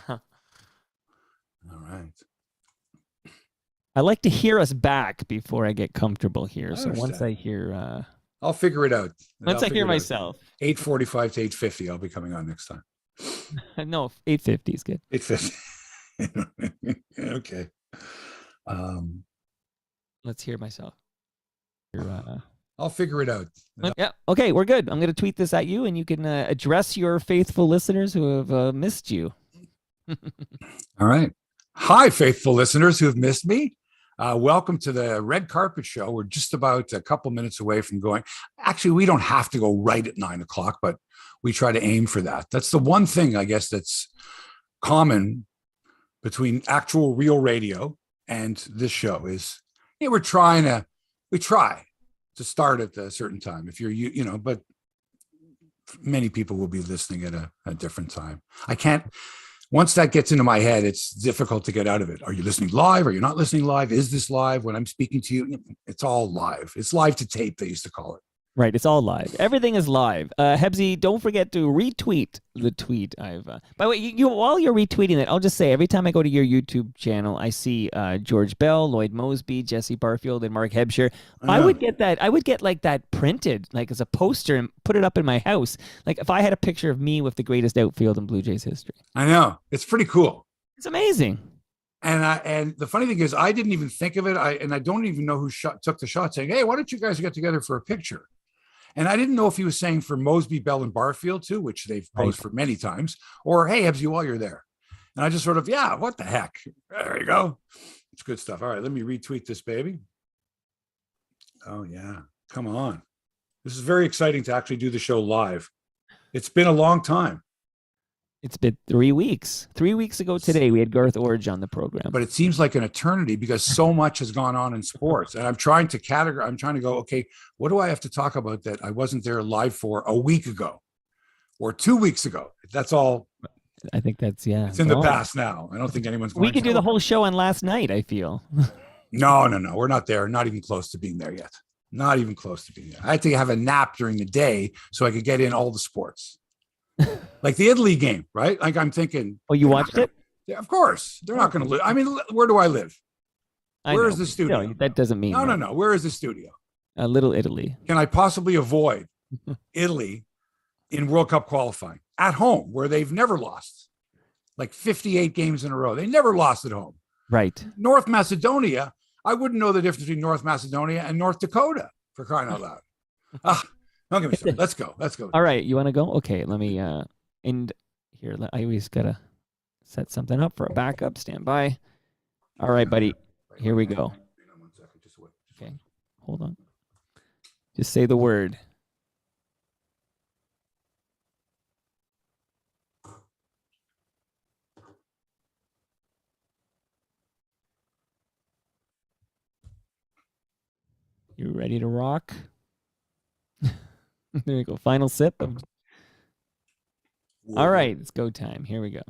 All right. I like to hear us back before I get comfortable here. So once I hear... I'll figure it out. Once I hear myself. 8:45 to 8:50, I'll be coming on next time. No, 8:50 is good. 8:50. Okay. Let's hear myself. I'll figure it out. Yeah. Okay, we're good. I'm going to tweet this at you, and you can address your faithful listeners who have missed you. All right. Hi, faithful listeners who have missed me. Welcome to the Red Carpet Show. We're just about a couple minutes away from going. Actually, we don't have to go right at 9 o'clock, but we try to aim for that. That's the one thing, I guess, that's common between actual real radio and this show is we try to start at a certain time. If you're, but many people will be listening at a different time. I can't. Once that gets into my head, it's difficult to get out of it. Are you listening live? Are you not listening live? Is this live when I'm speaking to you? It's all live. It's live to tape, they used to call it. Right, it's all live. Everything is live. Hebsy, don't forget to retweet the tweet I've... By the way, you while you're retweeting it, I'll just say, every time I go to your YouTube channel, I see George Bell, Lloyd Mosby, Jesse Barfield, and Mark Hebscher. I would get like that printed, like as a poster, and put it up in my house. Like if I had a picture of me with the greatest outfield in Blue Jays history. I know. It's pretty cool. It's amazing. And the funny thing is, I didn't even think of it. I don't even know who took the shot saying, hey, why don't you guys get together for a picture? And I didn't know if he was saying for Mosby, Bell, and Barfield too, which they've posed for many times, or hey, Hebsy, while you're there. And I just sort of, yeah, what the heck? There you go. It's good stuff. All right, let me retweet this, baby. Oh, yeah. Come on. This is very exciting to actually do the show live. It's been a long time. It's been 3 weeks. 3 weeks ago today, we had Garth Orge on the program. But it seems like an eternity because so much has gone on in sports. And I'm trying to go, okay, what do I have to talk about that I wasn't there live for a week ago or 2 weeks ago? That's all. I think that's, yeah. It's in the past now. I don't think anyone's going We could do the whole show on last night, I feel. No. We're not there. Not even close to being there yet. Not even close to being there. I had to have a nap during the day so I could get in all the sports. Like the Italy game, right? Like I'm thinking. Oh, you watched it? Yeah, of course. They're not going to live. I mean, where do I live? Where is the studio? No, that doesn't mean. No. Where is the studio? Little Italy. Can I possibly avoid Italy in World Cup qualifying at home where they've never lost? Like 58 games in a row. They never lost at home. Right. North Macedonia. I wouldn't know the difference between North Macedonia and North Dakota, for crying out loud. Don't get me started. Let's go. All right. You want to go? Okay. Let me end here. I always got to set something up for a backup. Stand by. All right, buddy. Here we go. Okay. Hold on. Just say the word. You ready to rock? There you go. Final sip. All right, it's go time. Here we go.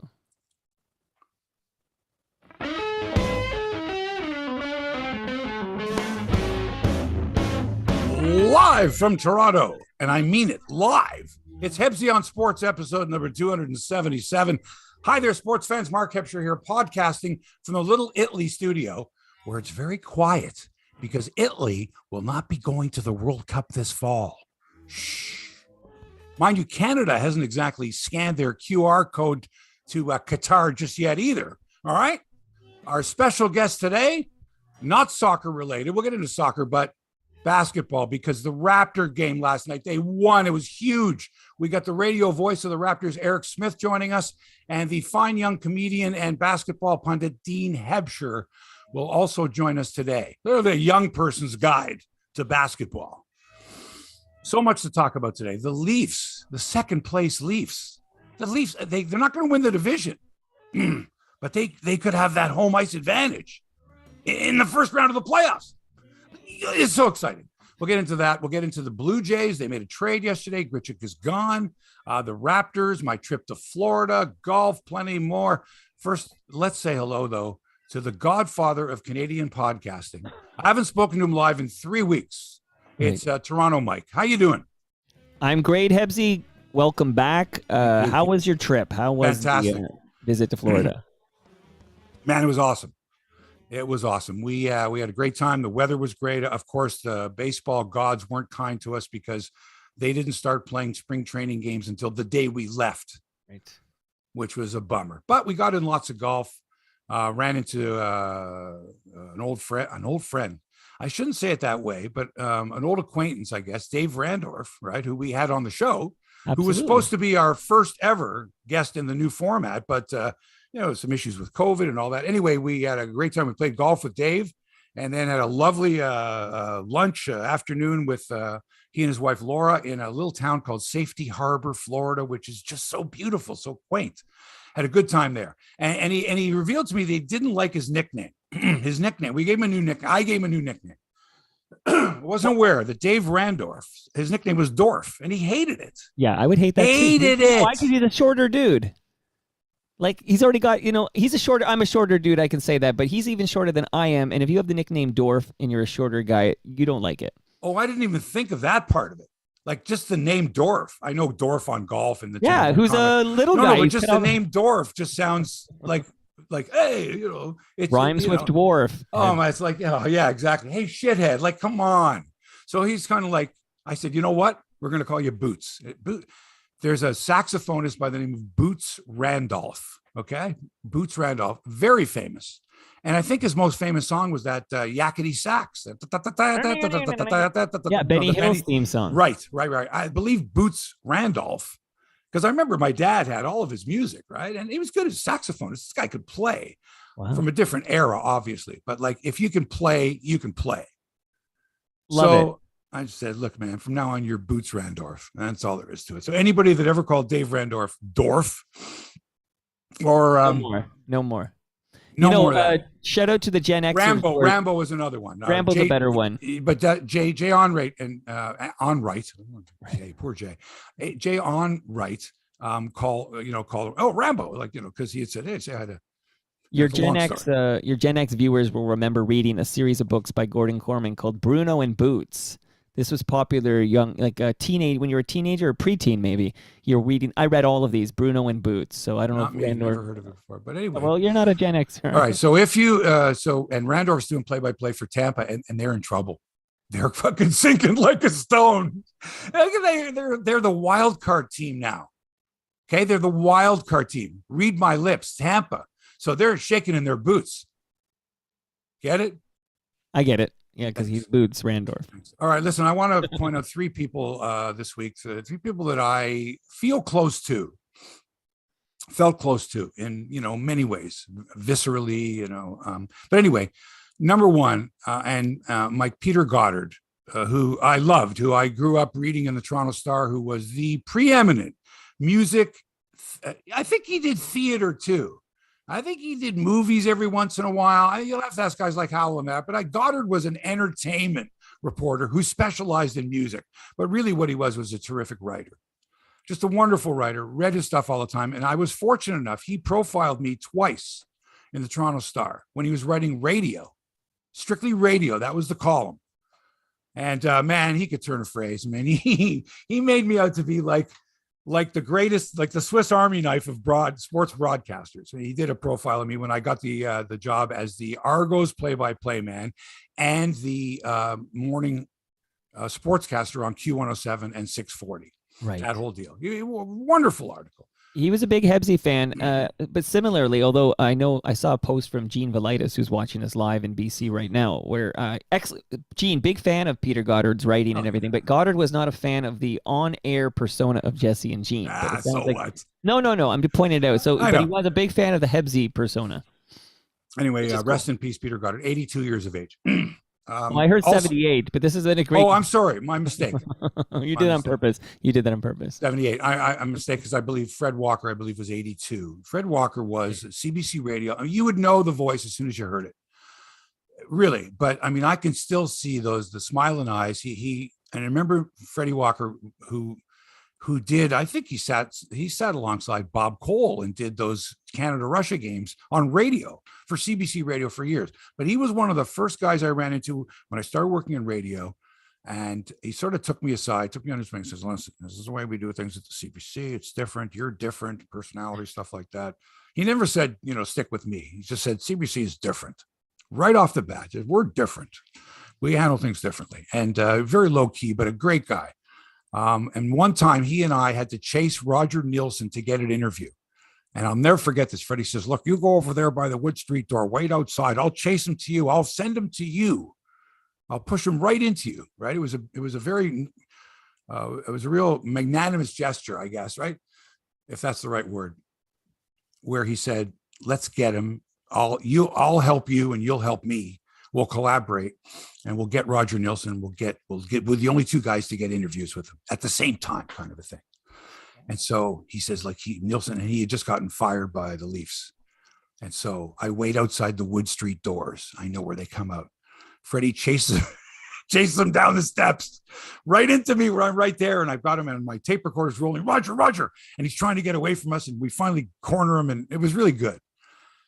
Live from Toronto, and I mean it, live. It's Hebsy on Sports, episode number 277. Hi there, sports fans. Mark Hebscher here, podcasting from the Little Italy studio, where it's very quiet because Italy will not be going to the World Cup this fall. Shh. Mind you, Canada hasn't exactly scanned their QR code to Qatar just yet either. All right. Our special guest today, not soccer related. We'll get into soccer, but basketball, because the Raptor game last night, they won. It was huge. We got the radio voice of the Raptors, Eric Smith, joining us, and the fine young comedian and basketball pundit, Dean Hebscher, will also join us today. They're the young person's guide to basketball. So much to talk about today. The Leafs, the second place Leafs. The Leafs, they're not going to win the division, but they could have that home ice advantage in the first round of the playoffs. It's so exciting. We'll get into that. We'll get into the Blue Jays. They made a trade yesterday. Grichuk is gone. The Raptors, my trip to Florida, golf, plenty more. First, let's say hello, though, to the godfather of Canadian podcasting. I haven't spoken to him live in 3 weeks. It's Toronto Mike. How you doing? I'm great, Hebsy. Welcome back. How was your trip? How was fantastic? visit to Florida. Man, it was awesome. It was awesome. We had a great time. The weather was great. Of course, the baseball gods weren't kind to us because they didn't start playing spring training games until the day we left, Right. which was a bummer. But we got in lots of golf. Ran into an old friend. I shouldn't say it that way, but an old acquaintance, I guess, Dave Randolph, right, who we had on the show, Absolutely. who was supposed to be our first ever guest in the new format, but some issues with COVID and all that. Anyway, we had a great time. We played golf with Dave, and then had a lovely lunch afternoon with he and his wife Laura in a little town called Safety Harbor, Florida, which is just so beautiful, so quaint. Had a good time there, and he revealed to me they didn't like his nickname. His nickname. We gave him a new nickname. I gave him a new nickname. I wasn't aware that Dave Randolph, his nickname was Dorf, and he hated it. Yeah, I would hate that. Hated it. Why? Because he's a shorter dude. Like, he's already got, I'm a shorter dude, I can say that, but he's even shorter than I am. And if you have the nickname Dorf and you're a shorter guy, you don't like it. Oh, I didn't even think of that part of it. Like, just the name Dorf. I know Dorf on golf and the who's comic. a little guy. No, but just the name Dorf just sounds like hey, it's rhymes with dwarf. Oh, it's like, oh yeah, exactly. Hey, shithead, like, come on. So he's kind of like, I said, you know what? We're going to call you Boots. There's a saxophonist by the name of Boots Randolph. Okay. Boots Randolph, very famous. And I think his most famous song was that Yakety Sax. Yeah, Benny Hill's theme song. Right. I believe Boots Randolph, because I remember my dad had all of his music, right? And he was good as a saxophonist. This guy could play from a different era, obviously. But like, if you can play, you can play. Love it. I just said, look, man, from now on, you're Boots Randolph. That's all there is to it. So anybody that ever called Dave Randolph Dorf or no more. Shout out to the Gen X. Rambo is another one. Rambo's a better one. But Jay Onright and Onright, poor Jay. Jay Onright called Rambo, because he had said, hey, say hi to. Your Gen X viewers will remember reading a series of books by Gordon Corman called Bruno and Boots. This was popular young, like a teenage, when you were a teenager or preteen, maybe. You're reading, I read all of these, Bruno and Boots. So I don't know if I've never heard of it before. But anyway. Well, you're not a Gen Xer. All right. So if you, and Randolph's doing play-by-play for Tampa, and they're in trouble. They're fucking sinking like a stone. They're the wild card team now. Okay. They're the wild card team. Read my lips, Tampa. So they're shaking in their boots. Get it? I get it. Yeah, because he's Boots Randolph. All right, listen, I want to point out three people this week, three people that I felt close to in, many ways, viscerally, But anyway, number one, Mike Peter Goddard, who I loved, who I grew up reading in the Toronto Star, who was the preeminent music. I think he did theater too. I think he did movies every once in a while. You'll have to ask guys like Howell and that, but Goddard was an entertainment reporter who specialized in music. But really what he was a terrific writer. Just a wonderful writer, read his stuff all the time. And I was fortunate enough, he profiled me twice in the Toronto Star when he was writing radio, strictly radio. That was the column. And man, he could turn a phrase. Man, he made me out to be like the greatest, like the Swiss Army knife of sports broadcasters. And he did a profile of me when I got the job as the Argos play-by-play man and the morning sportscaster on Q107 and 640. Right. That whole deal. Wonderful article. He was a big Hebsy fan, but similarly, although I saw a post from Gene Velitis, who's watching us live in BC right now, where Gene, big fan of Peter Goddard's writing and everything, but Goddard was not a fan of the on-air persona of Jesse and Gene. What? No, I'm just pointing it out. But he was a big fan of the Hebsy persona. Anyway, rest in peace, Peter Goddard, 82 years of age. I heard 78, but this is a great. Oh, I'm sorry, my mistake. You did that on purpose. 78. I'm a mistake because I believe Fred Walker, was 82. Fred Walker was CBC Radio. I mean, you would know the voice as soon as you heard it. Really, but I mean, I can still see the smiling eyes. And I remember Freddie Walker, who did, I think he sat alongside Bob Cole and did those Canada-Russia games on radio for CBC Radio for years. But he was one of the first guys I ran into when I started working in radio. And he sort of took me aside, took me on his wing, says, listen, this is the way we do things at the CBC. It's different. You're different, personality, stuff like that. He never said, stick with me. He just said, CBC is different. Right off the bat, we're different. We handle things differently. And very low key, but a great guy. And one time he and I had to chase Roger Nielsen to get an interview. And I'll never forget this. Freddie says, look, you go over there by the Wood Street door, wait outside. I'll chase him to you. I'll send him to you. I'll push him right into you. Right. It was a real magnanimous gesture, I guess. Right. If that's the right word, where he said, let's get him. I'll help you and you'll help me. We'll collaborate and we'll get Roger Nielsen. We're the only two guys to get interviews with him at the same time, kind of a thing. And so he says, Nielsen, and he had just gotten fired by the Leafs. And so I wait outside the Wood Street doors. I know where they come out. Freddie chases them down the steps right into me where I'm right there. And I've got him and my tape recorder's rolling, Roger. And he's trying to get away from us. And we finally corner him. And it was really good.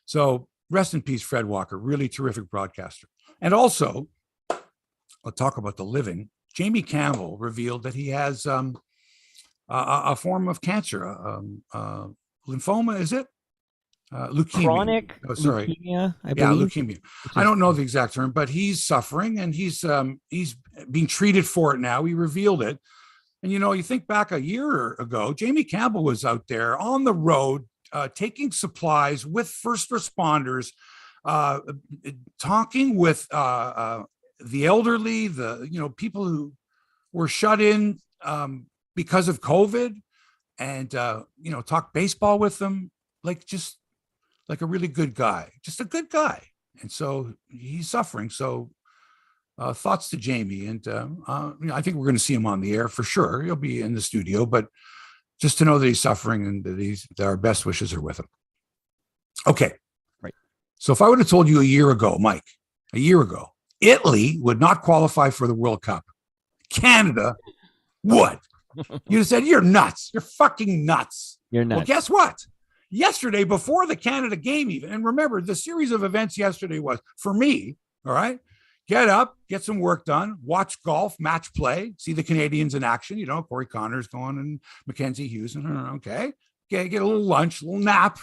So rest in peace, Fred Walker, really terrific broadcaster. And also, I'll talk about the living. Jamie Campbell revealed that he has a form of cancer, lymphoma, is it? Leukemia. Chronic leukemia, I believe. Leukemia. I don't know the exact term, but he's suffering and he's being treated for it now. He revealed it. And, you think back a year ago, Jamie Campbell was out there on the road taking supplies with first responders, talking with the elderly, people who were shut in because of COVID, and talk baseball with them, like a really good guy, just a good guy. And so he's suffering. So thoughts to Jamie. And I think we're going to see him on the air for sure. He'll be in the studio, but just to know that he's suffering and that our best wishes are with him. Okay. Right. So if I would have told you a year ago, Italy would not qualify for the World Cup, Canada would. You'd have said, you're nuts. You're fucking nuts. You're nuts. Well, guess what? Yesterday, before the Canada game even, and remember, the series of events yesterday was, for me, all right, get up, get some work done, watch golf, match play, see the Canadians in action, Corey Connors going and Mackenzie Hughes, okay, get a little lunch, a little nap, a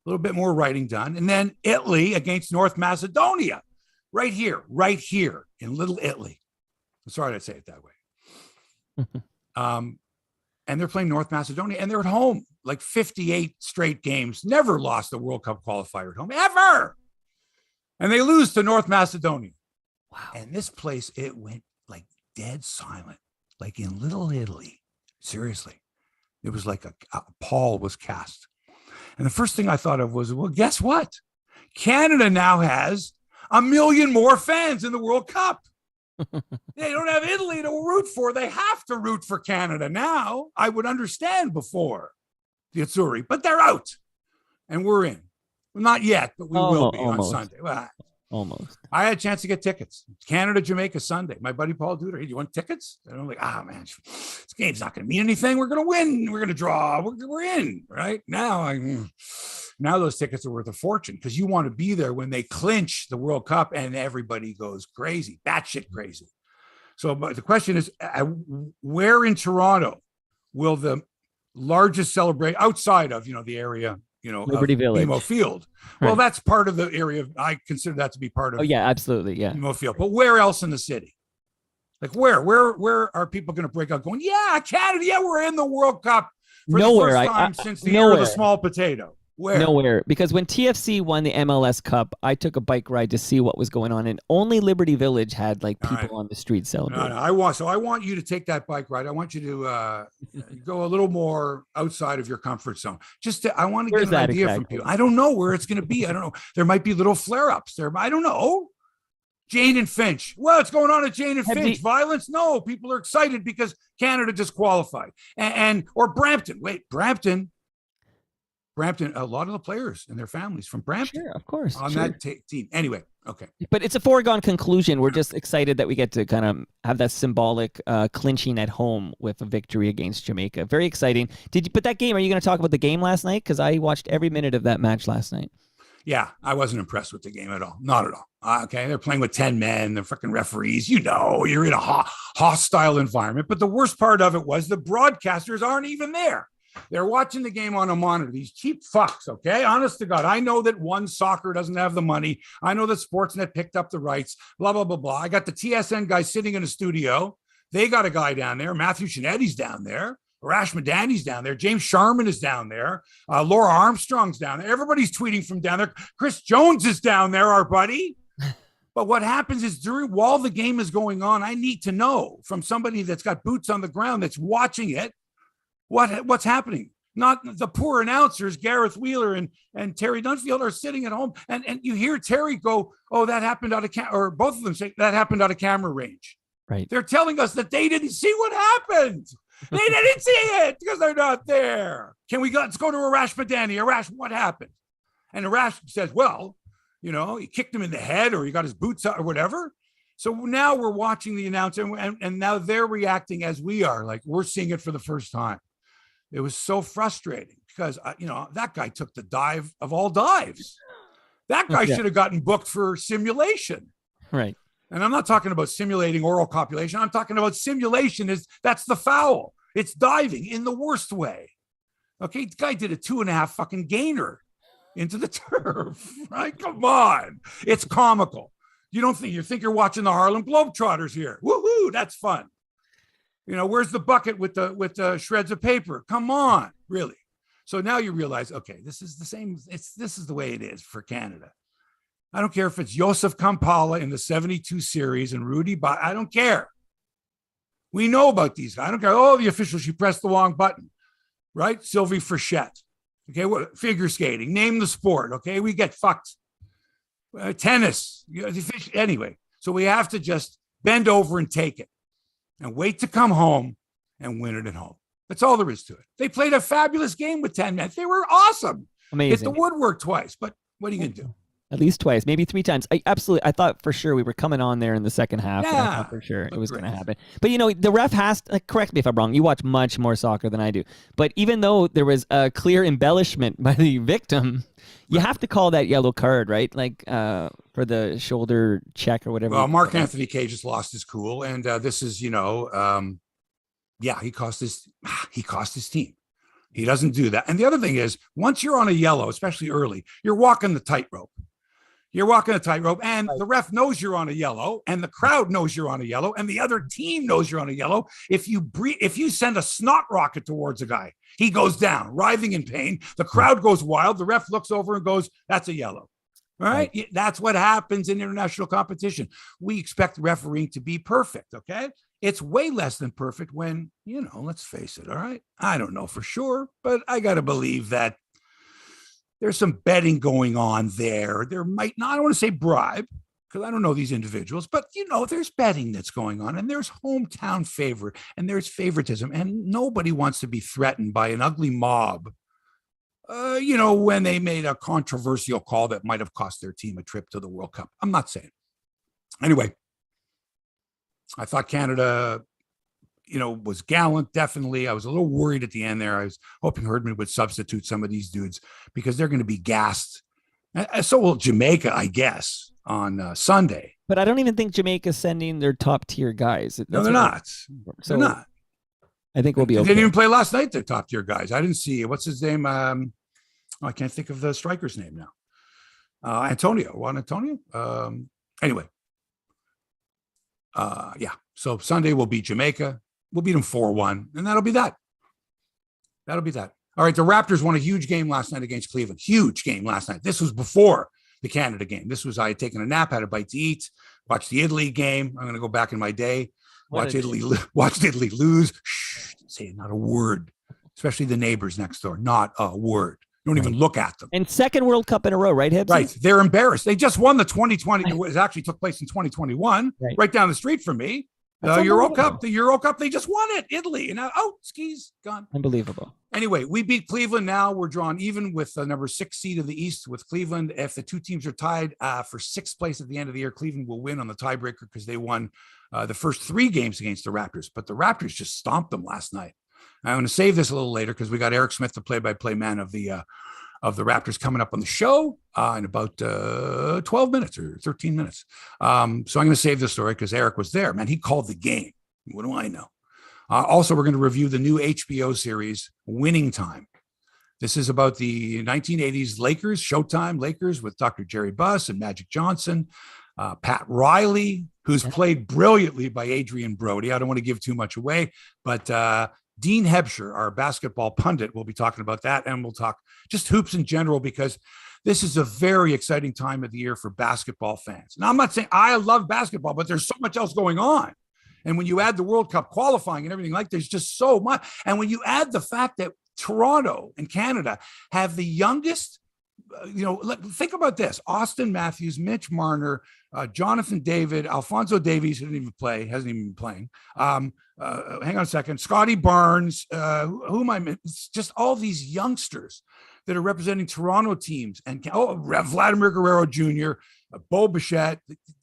little bit more writing done, and then Italy against North Macedonia, right here in Little Italy. I'm sorry to say it that way. And they're playing North Macedonia, and they're at home, like 58 straight games, never lost a World Cup qualifier at home, ever. And they lose to North Macedonia. Wow. And this place, it went like dead silent, like in Little Italy. Seriously. It was like a pall was cast. And the first thing I thought of was, well, guess what? Canada now has 1 million more fans in the World Cup. They don't have Italy to root for. They have to root for Canada now. I would understand before the Azzurri, but they're out and we're in. Well, not yet, but we will be almost. On Sunday. Well, almost. I had a chance to get tickets. Canada, Jamaica Sunday. My buddy Paul Duder, hey, do you want tickets? And I'm like, man, this game's not going to mean anything. We're going to win. We're going to draw. We're in right now. Now those tickets are worth a fortune because you want to be there when they clinch the World Cup and everybody goes crazy, batshit crazy. So but the question is, where in Toronto will the largest celebration outside of, the area, Liberty Village, BMO Field? Well, that's part of the area. I consider that to be part of. Oh yeah, absolutely. Yeah. BMO Field. But where else in the city? Like where are people going to break out going, yeah, Canada, yeah, we're in the World Cup for nowhere, the first time since the era of the small potato. Where? Nowhere, because when TFC won the MLS Cup, I took a bike ride to see what was going on, and only Liberty Village had people on the street celebrating. No, I want you to take that bike ride. I want you to go a little more outside of your comfort zone. I want to get an idea from people. I don't know where it's going to be. I don't know. There might be little flare-ups there. I don't know. Jane and Finch. What's going on at Jane and Finch? Violence? No. People are excited because Canada just qualified. Or Brampton. Wait, Brampton, a lot of the players and their families from Brampton. Sure, of course. On that team. Anyway, okay. But it's a foregone conclusion. We're just excited that we get to kind of have that symbolic clinching at home with a victory against Jamaica. Very exciting. But that game, are you going to talk about the game last night? Because I watched every minute of that match last night. Yeah, I wasn't impressed with the game at all. Not at all. Okay, they're playing with 10 men, they're freaking referees. You're in a hostile environment. But the worst part of it was the broadcasters aren't even there. They're watching the game on a monitor. These cheap fucks, okay? Honest to God, I know that One Soccer doesn't have the money. I know that Sportsnet picked up the rights, blah, blah, blah, blah. I got the TSN guy sitting in a studio. They got a guy down there. Matthew Shinetti's down there. Arash Madani's down there. James Sharman is down there. Laura Armstrong's down there. Everybody's tweeting from down there. Chris Jones is down there, our buddy. But what happens is while the game is going on, I need to know from somebody that's got boots on the ground that's watching it, what's happening. Not the poor announcers, Gareth Wheeler and Terry Dunfield are sitting at home. And you hear Terry go, oh, that happened out of or both of them say that happened out of camera range. Right. They're telling us that they didn't see what happened. They didn't see it because they're not there. Let's go to Arash Madani. Arash, what happened? And Arash says, well, he kicked him in the head or he got his boots out or whatever. So now we're watching the announcer and now they're reacting as we are, like we're seeing it for the first time. It was so frustrating because, that guy took the dive of all dives. That guy should have gotten booked for simulation. Right. And I'm not talking about simulating oral copulation. I'm talking about simulation that's the foul. It's diving in the worst way. Okay. The guy did a 2.5 fucking gainer into the turf, right? Come on. It's comical. You think you're watching the Harlem Globetrotters here. Woohoo. That's fun. Where's the bucket with the shreds of paper? Come on. Really. So now you realize, okay, this is the same. This is the way it is for Canada. I don't care if it's Joseph Kampala in the 72 series and Rudy, but I don't care. We know about these guys. I don't care. Oh, the official, she pressed the wrong button, right? Sylvie Frechette. Okay, what figure skating? Name the sport. Okay, we get fucked. Tennis. Anyway, so we have to just bend over and take it and wait to come home and win it at home. That's all there is to it. They played a fabulous game with 10 men. They were awesome. Amazing. Hit the woodwork twice, but what are you going to do? At least twice, maybe 3 times. I thought for sure we were coming on there in the second half. Yeah, and I thought for sure it was going to happen. But the ref has to, correct me if I'm wrong. You watch much more soccer than I do. But even though there was a clear embellishment by the victim, you have to call that yellow card, right? Like for the shoulder check or whatever. Well, Mark Anthony Kaye just lost his cool, and this is he cost his team. He doesn't do that. And the other thing is, once you're on a yellow, especially early, you're walking the tightrope. And the ref knows you're on a yellow, and the crowd knows you're on a yellow, and the other team knows you're on a yellow. If you send a snot rocket towards a guy, he goes down, writhing in pain. The crowd goes wild. The ref looks over and goes, "That's a yellow." All right? That's what happens in international competition. We expect refereeing to be perfect. Okay. It's way less than perfect when, let's face it. All right. I don't know for sure, but I got to believe that there's some betting going on there. There might not, I don't want to say bribe because I don't know these individuals, but there's betting that's going on and there's hometown favor and there's favoritism and nobody wants to be threatened by an ugly mob. When they made a controversial call that might have cost their team a trip to the World Cup. I'm not saying. Anyway, I thought Canada, was gallant, definitely. I was a little worried at the end there. I was hoping Herdman would substitute some of these dudes because they're going to be gassed. So will Jamaica, I guess, on Sunday. But I don't even think Jamaica's sending their top-tier guys. No, they're not. They're not. I think we'll be okay. They didn't even play last night, their top-tier guys. I didn't see, what's his name? I can't think of the striker's name now. Antonio. Juan Antonio? Anyway. Yeah. So Sunday we'll beat Jamaica. We'll beat them 4-1, and that'll be that. All right. The Raptors won a huge game last night against Cleveland. Huge game last night. This was before the Canada game. I had taken a nap, had a bite to eat, watched the Italy game. I'm going to go back in my day, watch Italy lose. Shh, say not a word, especially the neighbors next door. Not a word. Don't even look at them. And second World Cup in a row, right, Hebsy? Right. They're embarrassed. They just won the 2020. It actually took place in 2021, right down the street from me. The Euro Cup, they just won it. Italy. And now, skis gone. Unbelievable. Anyway, we beat Cleveland. Now we're drawn even with the number 6 seed of the East with Cleveland. If the two teams are tied for 6th place at the end of the year, Cleveland will win on the tiebreaker because they won the first 3 games against the Raptors. But the Raptors just stomped them last night. I'm going to save this a little later because we got Eric Smith, the play-by-play man of the of the Raptors coming up on the show in about 12 minutes or 13 minutes. So I'm going to save this story because Eric was there. Man, he called the game. What do I know? Also, we're going to review the new HBO series, Winning Time. This is about the 1980s Lakers, Showtime Lakers with Dr. Jerry Buss and Magic Johnson, Pat Riley, who's played brilliantly by Adrian Brody. I don't want to give too much away, but Dean Hebscher, our basketball pundit, will be talking about that, and we'll talk just hoops in general because this is a very exciting time of the year for basketball fans. Now, I'm not saying I love basketball, but there's so much else going on. And when you add the World Cup qualifying and everything there's just so much. And when you add the fact that Toronto and Canada have the youngest, think about this: Austin Matthews, Mitch Marner, Jonathan David, Alphonso Davies, who didn't even play, hasn't even been playing. Hang on a second. Scotty Barnes, who am I? It's just all these youngsters that are representing Toronto teams. And Vladimir Guerrero Jr., Bo Bichette.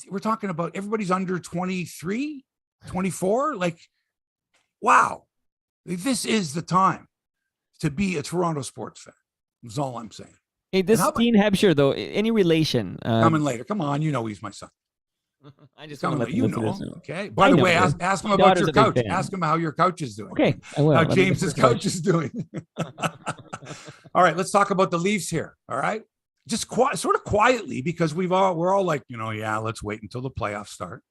We're talking about everybody's under 23, 24. Like, wow, this is the time to be a Toronto sports fan. That's all I'm saying. Hey, this is Dean Hebscher, though. Any relation? Coming later. Come on, he's my son. I just want to let you know. Okay. By the way, ask him about your couch. Ask him how your couch is doing. Okay, I will. How James's couch is doing. All right, let's talk about the Leafs here. All right, just sort of quietly, because we're all like, let's wait until the playoffs start.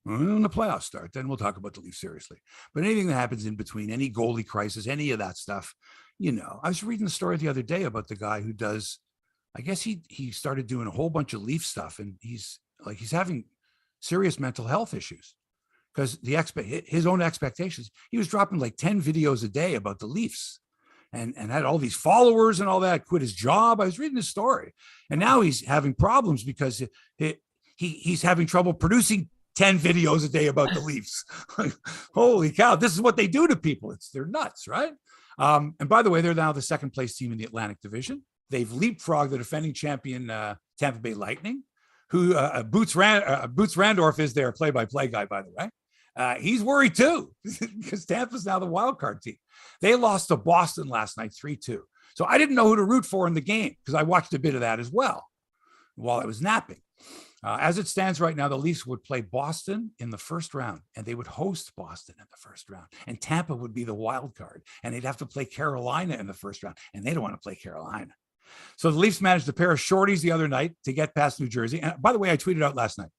When the playoffs start, then we'll talk about the Leafs seriously. But anything that happens in between, any goalie crisis, any of that stuff, I was reading the story the other day about the guy who does, I guess he started doing a whole bunch of Leaf stuff, and he's having serious mental health issues because his own expectations. He was dropping like 10 videos a day about the Leafs and had all these followers and all that, quit his job. I was reading his story, and now he's having problems because he's having trouble producing 10 videos a day about the Leafs. Holy cow. This is what they do to people. They're nuts, right? And by the way, they're now the second place team in the Atlantic Division. They've leapfrogged the defending champion Tampa Bay Lightning, who Boots Randolph is their play-by-play guy, by the way. He's worried too because Tampa's now the wild card team. They lost to Boston last night, 3-2. So I didn't know who to root for in the game because I watched a bit of that as well while I was napping. As it stands right now, the Leafs would play Boston in the first round, and they would host Boston in the first round. And Tampa would be the wild card, and they'd have to play Carolina in the first round, and they don't want to play Carolina. So the Leafs managed a pair of shorties the other night to get past New Jersey. And by the way, I tweeted out last night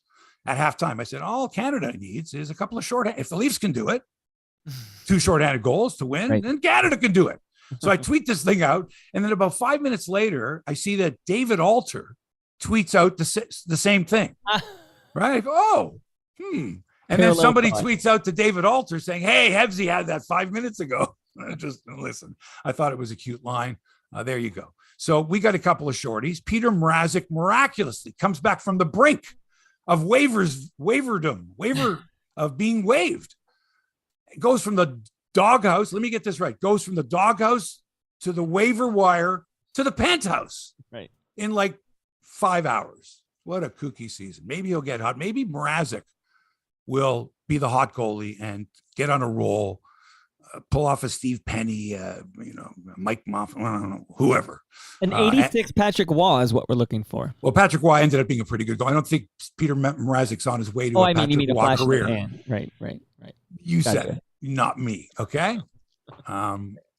at halftime. I said, all Canada needs is a couple of if the Leafs can do it, 2 shorthanded goals to win, then Canada can do it. So I tweet this thing out, and then about 5 minutes later, I see that David Alter tweets out the same thing, right? I go, And then somebody tweets out to David Alter saying, hey, Hebsy had that 5 minutes ago. Just listen. I thought it was a cute line. There you go. So we got a couple of shorties. Peter Mrazek miraculously comes back from the brink of waiver of being waived. It goes from the doghouse. Let me get this right. Goes from the doghouse to the waiver wire to the penthouse. Right. In like 5 hours. What a kooky season. Maybe he'll get hot. Maybe Mrazek will be the hot goalie and get on a roll, pull off a Steve Penny, Mike Moffat, I don't know, whoever. An 86 Patrick Waugh is what we're looking for. Well, Patrick Waugh ended up being a pretty good goal. I don't think Peter Mrazek's on his way to a Patrick Waugh career. Right. You said it, not me. Okay.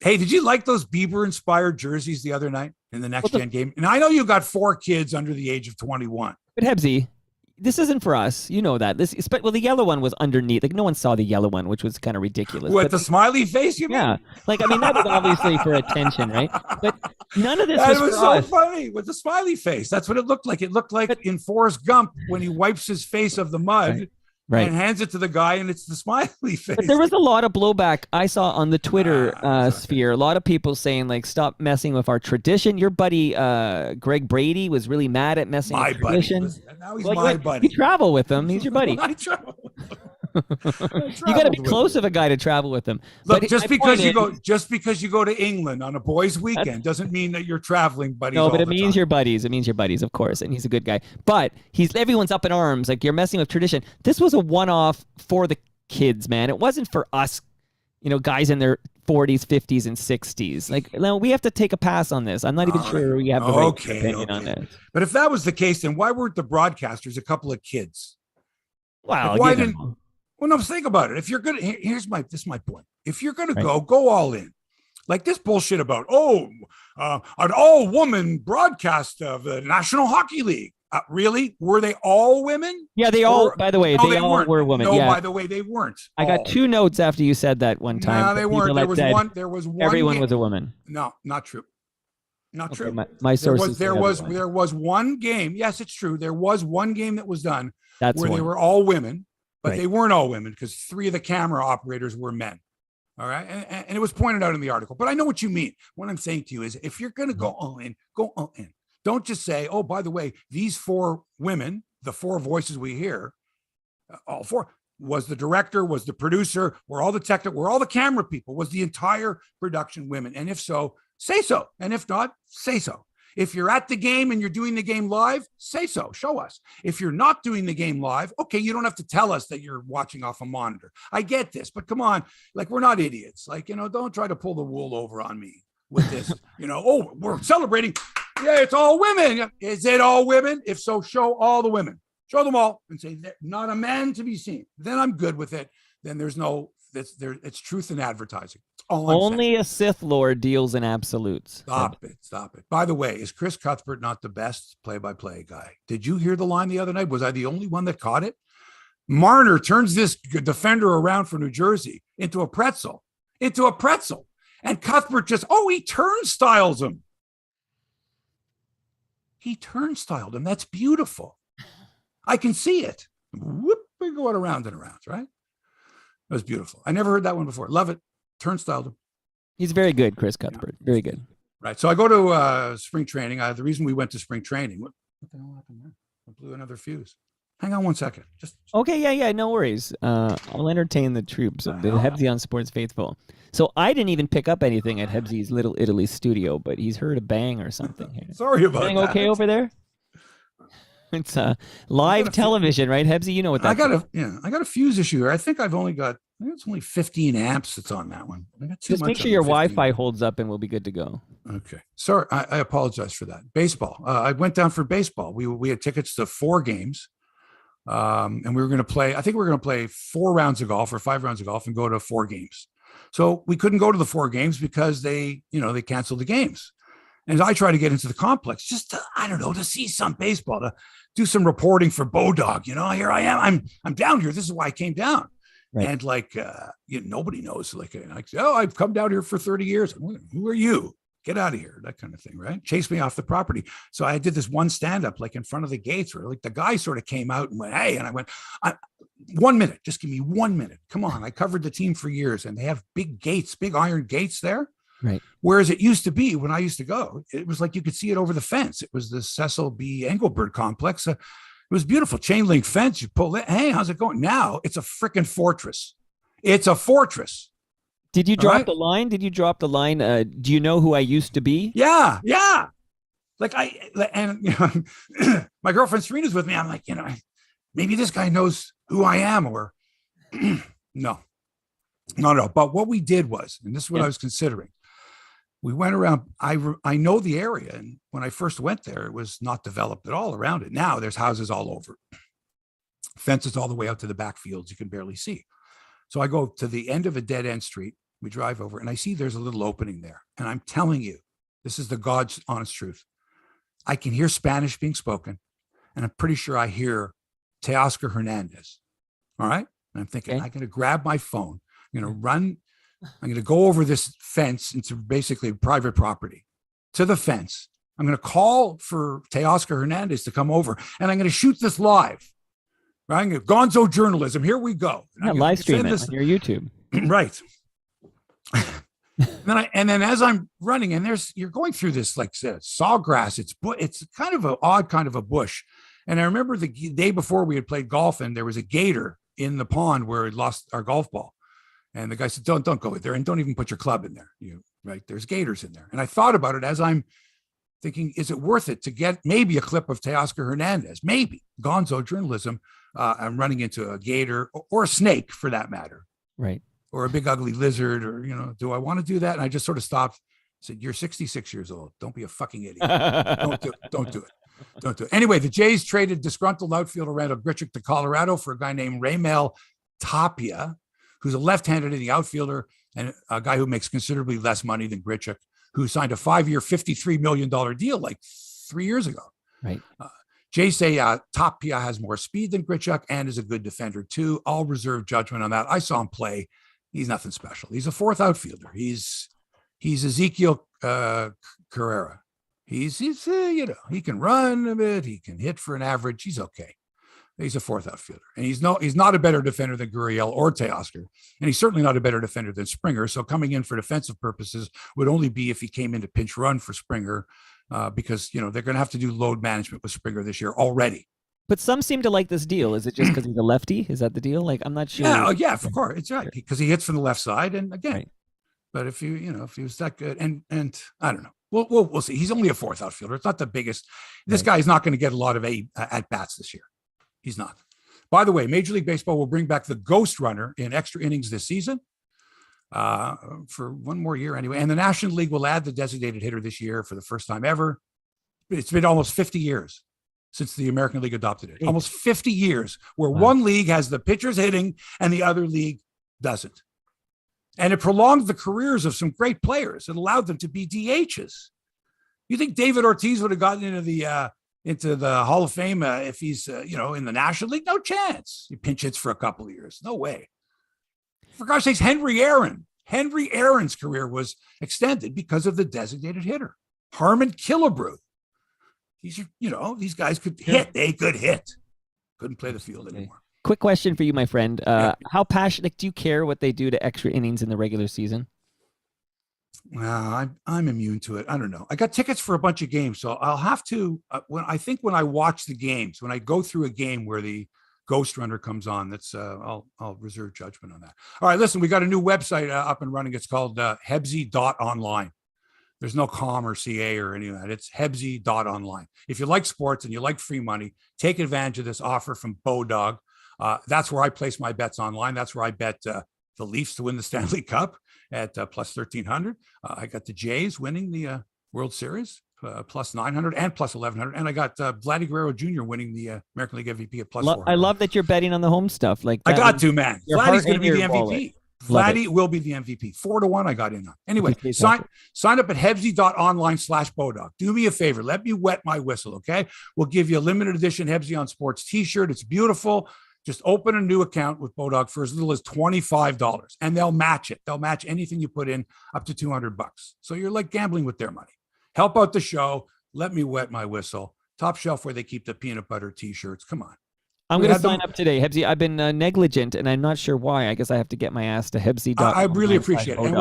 Hey, did you like those Bieber-inspired jerseys the other night in the Next Gen game? And I know you got 4 kids under the age of 21. But Hebsy, this isn't for us. You know that. The yellow one was underneath. Like, no one saw the yellow one, which was kind of ridiculous. With the smiley face, you mean? Yeah. That was obviously for attention, right? But none of this was for us. That was so funny with the smiley face. That's what it looked like. It looked like in Forrest Gump when he wipes his face of the mud. Right. And hands it to the guy, and it's the smiley face. But there was a lot of blowback I saw on the Twitter sphere. A lot of people saying, like, stop messing with our tradition. Your buddy, Greg Brady, was really mad at messing with tradition. Now he's my buddy. You travel with him. He's your buddy. I travel with him. You got to be close of a guy to travel with him. Look, just because you go to England on a boys' weekend doesn't mean that you're traveling buddies. No, but it means you're buddies. It means you're buddies, of course, and he's a good guy. But everyone's up in arms, like you're messing with tradition. This was a one-off for the kids, man. It wasn't for us, guys in their 40s, 50s, and 60s. Like, no, we have to take a pass on this. I'm not even sure we have the right opinion on this. But if that was the case, then why weren't the broadcasters a couple of kids? Wow. Like, why didn't? Well, no, think about it. If you're gonna, this is my point. If you're gonna go all in. Like this bullshit about an all-woman broadcast of the National Hockey League. Really? Were they all women? Yeah, they all. By the way, they all were women. No, yeah. by the way, they weren't. I got 2 notes after you said that one time. No, they weren't. There was one. Everyone was a woman. No, not true. Not true. My sources. There was one game. Yes, it's true. There was one game that was done where they were all women, but they weren't all women because 3 of the camera operators were men. All right. And it was pointed out in the article, but I know what you mean. What I'm saying to you is if you're going to go all in, go all in. Don't just say, oh, by the way, these 4 women, the 4 voices we hear, all 4, was the director, was the producer, were all the technical, were all the camera people, was the entire production women? And if so, say so. And if not, say so. If you're at the game and you're doing the game live, say so. Show us. If you're not doing the game live, okay, you don't have to tell us that you're watching off a monitor. I get this, but come on, like we're not idiots. Like, don't try to pull the wool over on me with this. Oh, we're celebrating. Yeah, it's all women. Is it all women? If so, show all the women. Show them all and say, not a man to be seen. Then I'm good with it. Then it's truth in advertising. Only a Sith Lord deals in absolutes. Stop it. By the way, is Chris Cuthbert not the best play-by-play guy? Did you hear the line the other night? Was I the only one that caught it? Marner turns this defender around for New Jersey into a pretzel. And Cuthbert he turnstiles him. He turnstiled him. That's beautiful. I can see it. Whoop, we're going around and around, right? That was beautiful. I never heard that one before. Love it. Turnstiled him. He's very good, Chris Cuthbert. Very good. Right. So I go to spring training. The reason we went to spring training, what the hell happened there? I blew another fuse. Hang on one second. Okay, yeah, no worries. I'll entertain the troops of the Hebsy on Sports faithful. So I didn't even pick up anything at Hebsy's Little Italy studio, but he's heard a bang or something here. Sorry about that. Everything okay over there? It's live television, right, Hebsy? You know what that is. I got a fuse issue here. I think it's only 15 amps that's on that one. Just make sure your Wi-Fi holds up and we'll be good to go. Okay. Sorry, I apologize for that. Baseball. I went down for baseball. We had tickets to 4 games. And we were going to play, I think we were going to play 4 rounds of golf or 5 rounds of golf and go to 4 games. So we couldn't go to the 4 games because they canceled the games. And I tried to get into the complex just to, to see some baseball, to do some reporting for Bodog. Here I am. I'm down here. This is why I came down. Right. And nobody knows. I've come down here for 30 years. Who are you? Get out of here. That kind of thing, right? Chase me off the property. So I did this one stand-up in front of the gates where the guy sort of came out and went, hey, and I went, 1 minute, just give me 1 minute. Come on. I covered the team for years and they have big gates, big iron gates there. Right. Whereas it used to be when I used to go, it was like you could see it over the fence. It was the Cecil B. Engelbert complex. It was beautiful. Chain link fence. You pull it. Hey, how's it going? Now it's a freaking fortress. It's a fortress. Did you drop the line? Do you know who I used to be? Yeah. My girlfriend Serena's with me. I'm like, maybe this guy knows who I am or no, not at all. But what we did was, and this is what I was considering. We went around. I know the area. And when I first went there, it was not developed at all around it. Now there's houses all over. Fences all the way out to the back fields. You can barely see. So I go to the end of a dead end street. We drive over and I see there's a little opening there. And I'm telling you, this is the God's honest truth. I can hear Spanish being spoken. And I'm pretty sure I hear Teoscar Hernandez. All right. And I'm thinking, I'm going to grab my phone. I'm going to run. I'm going to go over this fence into basically private property to the fence. I'm going to call for Teoscar Hernandez to come over and I'm going to shoot this live. Right? Gonzo journalism. Here we go. Live stream it on your YouTube. Right. and then as I'm running and you're going through this sawgrass, it's kind of an odd kind of a bush. And I remember the day before we had played golf and there was a gator in the pond where we lost our golf ball. And the guy said, don't go there and don't even put your club in there. Right. There's gators in there. And I thought about it as I'm thinking, is it worth it to get maybe a clip of Teoscar Hernandez, maybe Gonzo journalism. I'm running into a gator or a snake for that matter. Right. or a big ugly lizard, or, do I want to do that? And I just sort of stopped. Said, you're 66 years old. Don't be a fucking idiot. Don't do it. Don't do it. Don't do it. Anyway, the Jays traded disgruntled outfielder Randall Grichuk to Colorado for a guy named Raimel Tapia, who's a left-handed outfielder and a guy who makes considerably less money than Grichuk, who signed a 5-year, $53 million deal like 3 years ago. Right. Jays say Tapia has more speed than Grichuk and is a good defender too. I'll reserve judgment on that. I saw him play. He's nothing special. He's a fourth outfielder. He's Ezekiel Carrera. He's he can run a bit. He can hit for an average. He's okay. He's a fourth outfielder, and he's not a better defender than Gurriel or Teoscar, and he's certainly not a better defender than Springer. So coming in for defensive purposes would only be if he came in to pinch run for Springer, because they're going to have to do load management with Springer this year already. But some seem to like this deal. Is it just because he's a lefty? Is that the deal? Like, I'm not sure. Yeah, of course, it's right, because he hits from the left side, and again. Right. But if if he was that good, and I don't know, we'll see. He's only a fourth outfielder. It's not the biggest. This guy is not going to get a lot of at bats this year. He's not. By the way, Major League Baseball will bring back the ghost runner in extra innings this season for one more year anyway. And the National League will add the designated hitter this year for the first time ever. It's been almost 50 years since the American League adopted it. Almost 50 years where one league has the pitchers hitting and the other league doesn't. And it prolonged the careers of some great players. It allowed them to be DHs. You think David Ortiz would have gotten into the Hall of Fame if he's in the National League? No chance. He pinch hits for a couple of years. No way. For gosh sakes, Henry Aaron's career was extended because of the designated hitter. Harmon Killebrew. These guys could hit. They could hit. Couldn't play the field anymore. Quick question for you, my friend. How passionate do you care what they do to extra innings in the regular season? I'm immune to it. I don't know. I got tickets for a bunch of games, so I'll have to. When I watch the games, when I go through a game where the ghost runner comes on, I'll reserve judgment on that. All right, listen, we got a new website up and running. It's called Hebsy.online. There's no com or CA or any of that. It's Hebsy.online. If you like sports and you like free money, take advantage of this offer from Bodog. That's where I place my bets online. That's where I bet the Leafs to win the Stanley Cup at plus 1,300. I got the Jays winning the World Series plus 900 and plus 1,100. And I got Vladdy Guerrero Jr. winning the American League MVP at plus 400. I love that you're betting on the home stuff. Like I got to, man. Vladdy's going to be the MVP. Wallet. Vladdy will be the MVP. 4-1 I got in on. Anyway, sign up at Hebsy.online/Bodog. Do me a favor. Let me wet my whistle, okay? We'll give you a limited edition Hebsy on Sports t-shirt. It's beautiful. Just open a new account with Bodog for as little as $25, and they'll match it. They'll match anything you put in up to $200. So you're like gambling with their money. Help out the show. Let me wet my whistle. Top shelf where they keep the peanut butter t-shirts. Come on. I'm going to sign up today, Hebsy. I've been negligent, and I'm not sure why. I guess I have to get my ass to Hebsy. I really appreciate it. And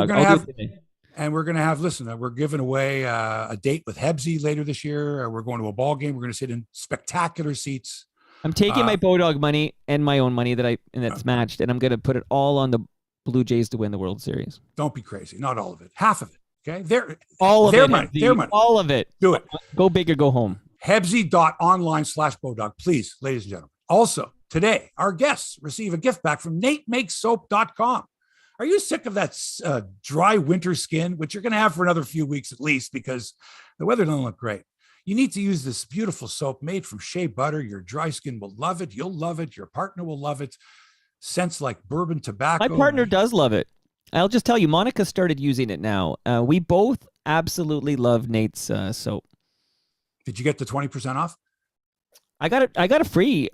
we're going to have, listen, we're giving away a date with Hebsy later this year. We're going to a ball game. We're going to sit in spectacular seats. I'm taking my Bodog money and my own money that's matched, and I'm going to put it all on the Blue Jays to win the World Series. Don't be crazy. Not all of it. Half of it. Okay? Their money. Their money. All of it. Do it. Go big or go home. Hebsy.online/Bodog, please, ladies and gentlemen. Also, today, our guests receive a gift back from NateMakesSoap.com. Are you sick of that dry winter skin, which you're going to have for another few weeks at least because the weather doesn't look great? You need to use this beautiful soap made from shea butter. Your dry skin will love it. You'll love it. Your partner will love it. Scents like bourbon, tobacco. My partner does love it. I'll just tell you, Monica started using it now. We both absolutely love Nate's soap. Did you get the 20% off? I got a free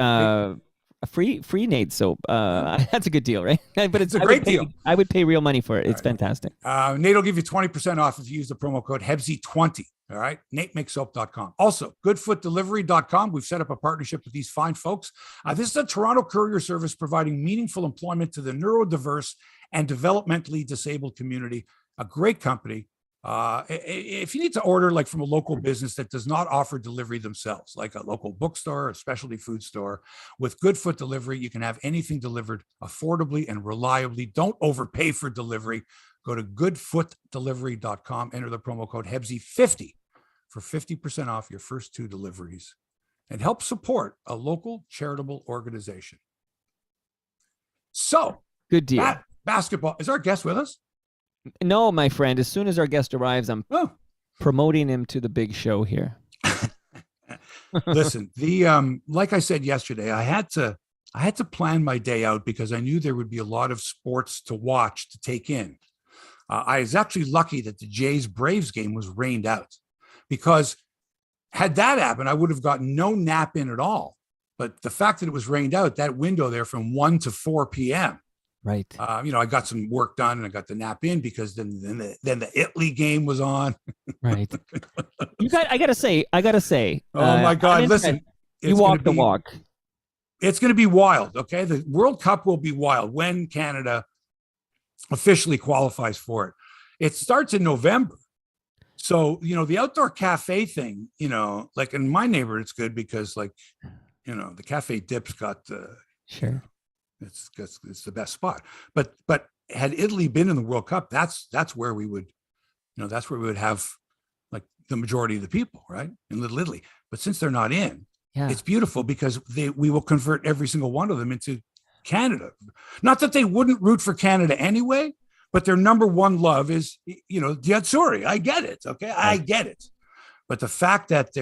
Nate soap. That's a good deal, right? But it's a great deal. I would pay real money for it. It's fantastic. Nate will give you 20% off if you use the promo code Hebsy20. All right. NateMakesSoap.com. Also, GoodFootDelivery.com. We've set up a partnership with these fine folks. This is a Toronto courier service providing meaningful employment to the neurodiverse and developmentally disabled community. A great company. If you need to order like from a local business that does not offer delivery themselves, like a local bookstore, a specialty food store, with Goodfoot Delivery, you can have anything delivered affordably and reliably. Don't overpay for delivery. Go to goodfootdelivery.com, enter the promo code Hebsy50 for 50% off your first 2 deliveries and help support a local charitable organization. So good deal. basketball. Is our guest with us? No, my friend. As soon as our guest arrives, I'm promoting him to the big show here. Listen, like I said yesterday, I had to plan my day out because I knew there would be a lot of sports to watch, to take in. I was actually lucky that the Jays Braves game was rained out, because had that happened, I would have gotten no nap in at all. But the fact that it was rained out, that window there from 1 to 4 p.m. Right. I got some work done and I got the nap in, because then the Italy game was on. Right. I gotta say. Oh my God! Listen, you walk the walk. It's going to be wild. Okay, the World Cup will be wild when Canada officially qualifies for it. It starts in November. So, the outdoor cafe thing, like in my neighborhood, it's good because, like, the cafe dip's got sure. It's the best spot. But had Italy been in the World Cup, that's where we would, that's where we would have like the majority of the people, right? In Little Italy. But since they're not in, it's beautiful because we will convert every single one of them into Canada. Not that they wouldn't root for Canada anyway, but their number one love is, the Azzurri. I get it. Okay. I get it. But the fact that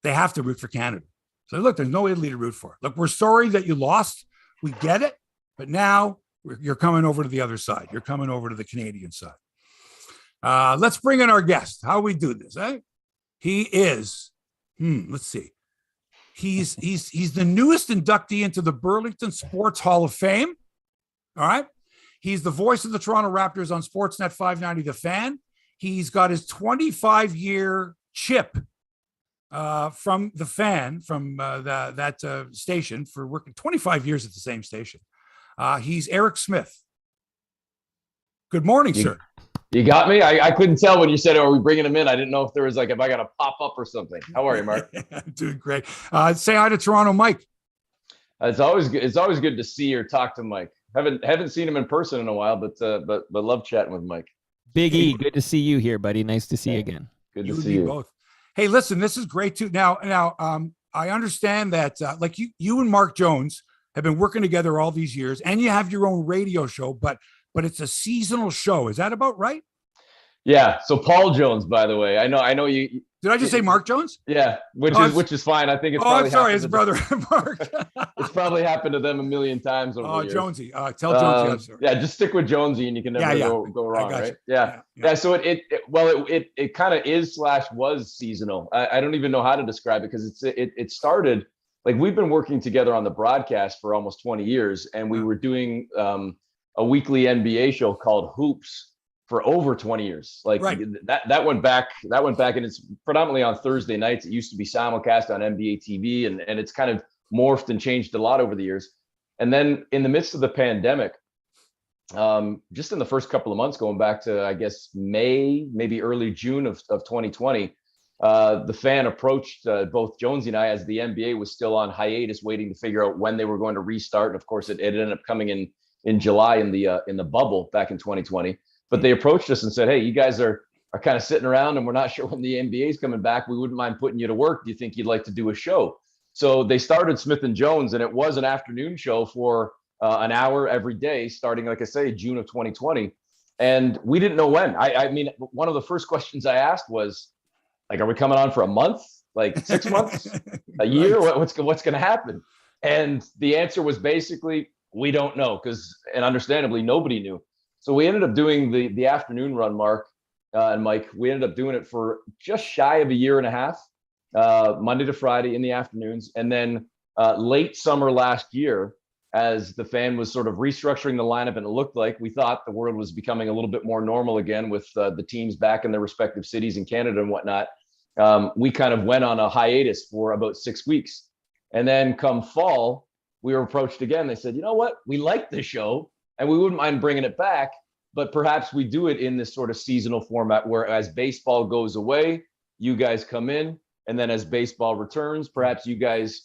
they have to root for Canada. So look, there's no Italy to root for. Look, we're sorry that you lost. We get it. But now you're coming over to the other side. You're coming over to the Canadian side. Let's bring in our guest. How we do this, eh? He is, let's see. He's the newest inductee into the Burlington Sports Hall of Fame. All right. He's the voice of the Toronto Raptors on Sportsnet 590 The Fan. He's got his 25-year chip from The Fan, from that station, for working 25 years at the same station. He's Eric Smith. Good morning, sir. You got me? I couldn't tell when you said, are we bringing him in? I didn't know if there was if I got to pop up or something. How are you, Mark? I'm doing great. Say hi to Toronto Mike. It's always good to see or talk to Mike. Haven't seen him in person in a while, but love chatting with Mike. Big E, good to see you here, buddy. Nice to see you again. Good to see you both. Hey, listen, this is great too. Now, I understand that like you and Mark Jones have been working together all these years, and you have your own radio show, but it's a seasonal show. Is that about right? Yeah. So Paul Jones, by the way, I know you. Did I just say Mark Jones? Yeah, which is fine. I think it's. I'm sorry, his brother Mark. It's probably happened to them a million times over the years. Jonesy, tell Jonesy. Yeah, just stick with Jonesy, and you can never go wrong, right? Yeah. So it kind of is / was seasonal. I don't even know how to describe it, because it started like we've been working together on the broadcast for almost 20 years, and we were doing a weekly NBA show called Hoops for over 20 years. Like that went back, and it's predominantly on Thursday nights. It used to be simulcast on NBA TV, and it's kind of morphed and changed a lot over the years. And then in the midst of the pandemic, just in the first couple of months, going back to, I guess, May, maybe early June of 2020, the Fan approached both Jonesy and I, as the NBA was still on hiatus, waiting to figure out when they were going to restart. And of course, it ended up coming in July in the bubble back in 2020. But they approached us and said, hey, you guys are kind of sitting around and we're not sure when the NBA is coming back. We wouldn't mind putting you to work. Do you think you'd like to do a show? So they started Smith and Jones, and it was an afternoon show for an hour every day, starting, like I say, June of 2020. And we didn't know when. I mean, one of the first questions I asked was, like, are we coming on for a month, like 6 months, a year? What's going to happen? And the answer was basically, we don't know, and understandably, nobody knew. So we ended up doing the afternoon run, Mark and Mike. We ended up doing it for just shy of a year and a half, Monday to Friday in the afternoons. And then late summer last year, as the Fan was sort of restructuring the lineup, and it looked like we thought the world was becoming a little bit more normal again with the teams back in their respective cities in Canada and whatnot, we kind of went on a hiatus for about 6 weeks. And then come fall, we were approached again. They said, you know what? We like the show, and we wouldn't mind bringing it back, but perhaps we do it in this sort of seasonal format where, as baseball goes away, you guys come in, and then as baseball returns, perhaps you guys,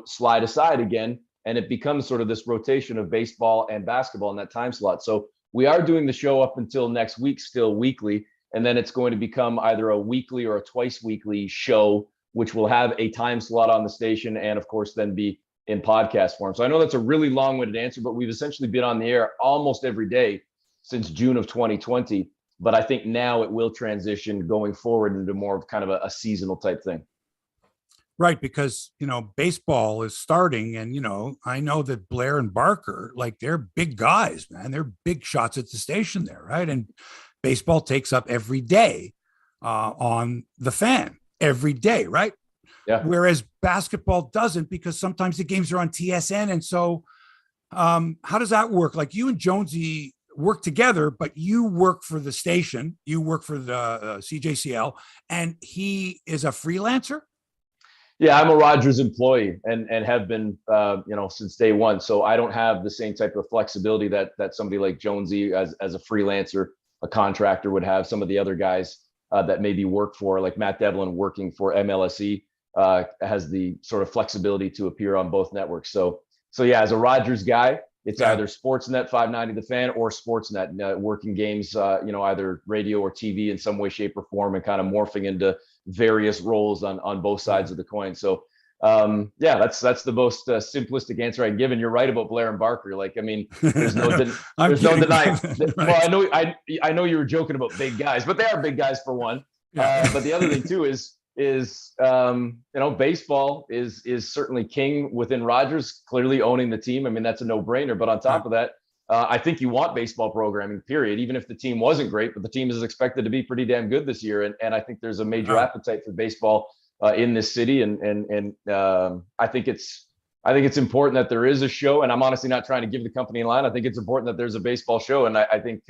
slide aside again, and it becomes sort of this rotation of baseball and basketball in that time slot. So we are doing the show up until next week, still weekly, and then it's going to become either a weekly or a twice weekly show, which will have a time slot on the station, and of course then be in podcast form. So I know that's a really long-winded answer, but we've essentially been on the air almost every day since June of 2020. But I think now it will transition going forward into more of kind of a seasonal type thing. Right, because, baseball is starting, and, I know that Blair and Barker, like, they're big guys, man. They're big shots at the station there, right? And baseball takes up every day on the fan, every day, right? Yeah. Whereas basketball doesn't, because sometimes the games are on TSN. And so how does that work? Like, you and Jonesy work together, but you work for the station, you work for the CJCL, and he is a freelancer? Yeah, I'm a Rogers employee and have been, since day one. So I don't have the same type of flexibility that somebody like Jonesy as a freelancer, a contractor would have. Some of the other guys that maybe work for, like Matt Devlin working for MLSE, has the sort of flexibility to appear on both networks. So yeah, as a Rogers guy, it's either Sportsnet 590 The Fan or Sportsnet, working games, either radio or TV in some way, shape, or form, and kind of morphing into various roles on both sides of the coin. So that's the most simplistic answer I can give. And you're right about Blair and Barker. Like, I mean, there's no denying. Right. Well, I know you were joking about big guys, but they are big guys for one. Yeah. But the other thing too is baseball is certainly king within Rogers, clearly owning the team. I mean, that's a no-brainer. But on top of that, I think you want baseball programming, period, even if the team wasn't great, but the team is expected to be pretty damn good this year. And I think there's a major appetite for baseball in this city. And I think it's important that there is a show. And I'm honestly not trying to give the company a line. I think it's important that there's a baseball show. And I think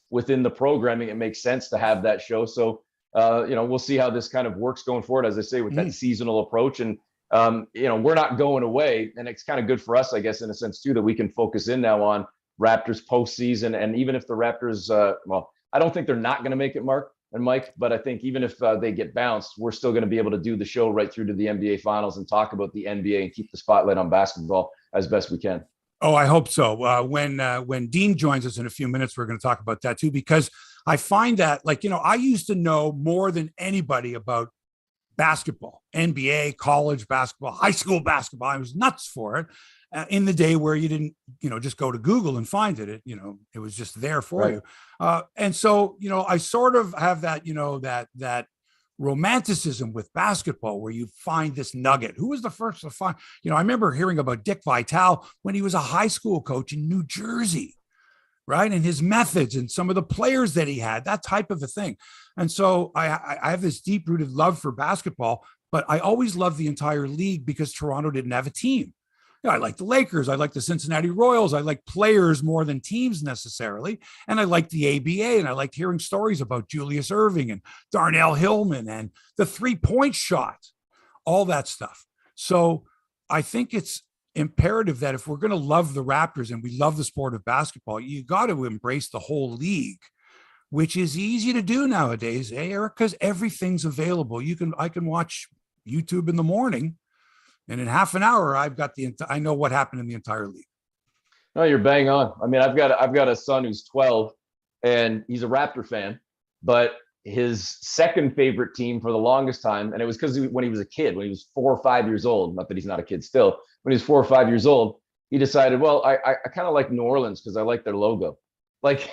within the programming, it makes sense to have that show. So, we'll see how this kind of works going forward, as I say, with that seasonal approach. And, we're not going away. And it's kind of good for us, I guess, in a sense, too, that we can focus in now on Raptors postseason. And even if the Raptors, I don't think they're not going to make it, Mark and Mike, but I think even if they get bounced, we're still going to be able to do the show right through to the NBA finals and talk about the NBA and keep the spotlight on basketball as best we can. Oh, I hope so. When Dean joins us in a few minutes, we're going to talk about that too, because I find that, I used to know more than anybody about basketball, NBA, college basketball, high school basketball. I was nuts for it in the day where you didn't, just go to Google and find it. It was just there for you. And so, I sort of have that, that romanticism with basketball where you find this nugget. Who was the first to find? I remember hearing about Dick Vitale when he was a high school coach in New Jersey, right? And his methods and some of the players that he had, that type of a thing. And so I have this deep-rooted love for basketball, but I always loved the entire league because Toronto didn't have a team. I like the Lakers. I like the Cincinnati Royals. I like players more than teams necessarily. And I like the ABA, and I liked hearing stories about Julius Irving and Darnell Hillman and the three-point shot, all that stuff. So I think it's imperative that if we're going to love the Raptors and we love the sport of basketball, you got to embrace the whole league, which is easy to do nowadays, Eric, because everything's available. I can watch YouTube in the morning, and in half an hour, I know what happened in the entire league. No, you're bang on. I mean, I've got a son who's 12, and he's a Raptor fan, but his second favorite team for the longest time, and it was because when he was a kid, when he was 4 or 5 years old, not that he's not a kid still, when he was 4 or 5 years old, he decided, well, I kind of like New Orleans because I like their logo.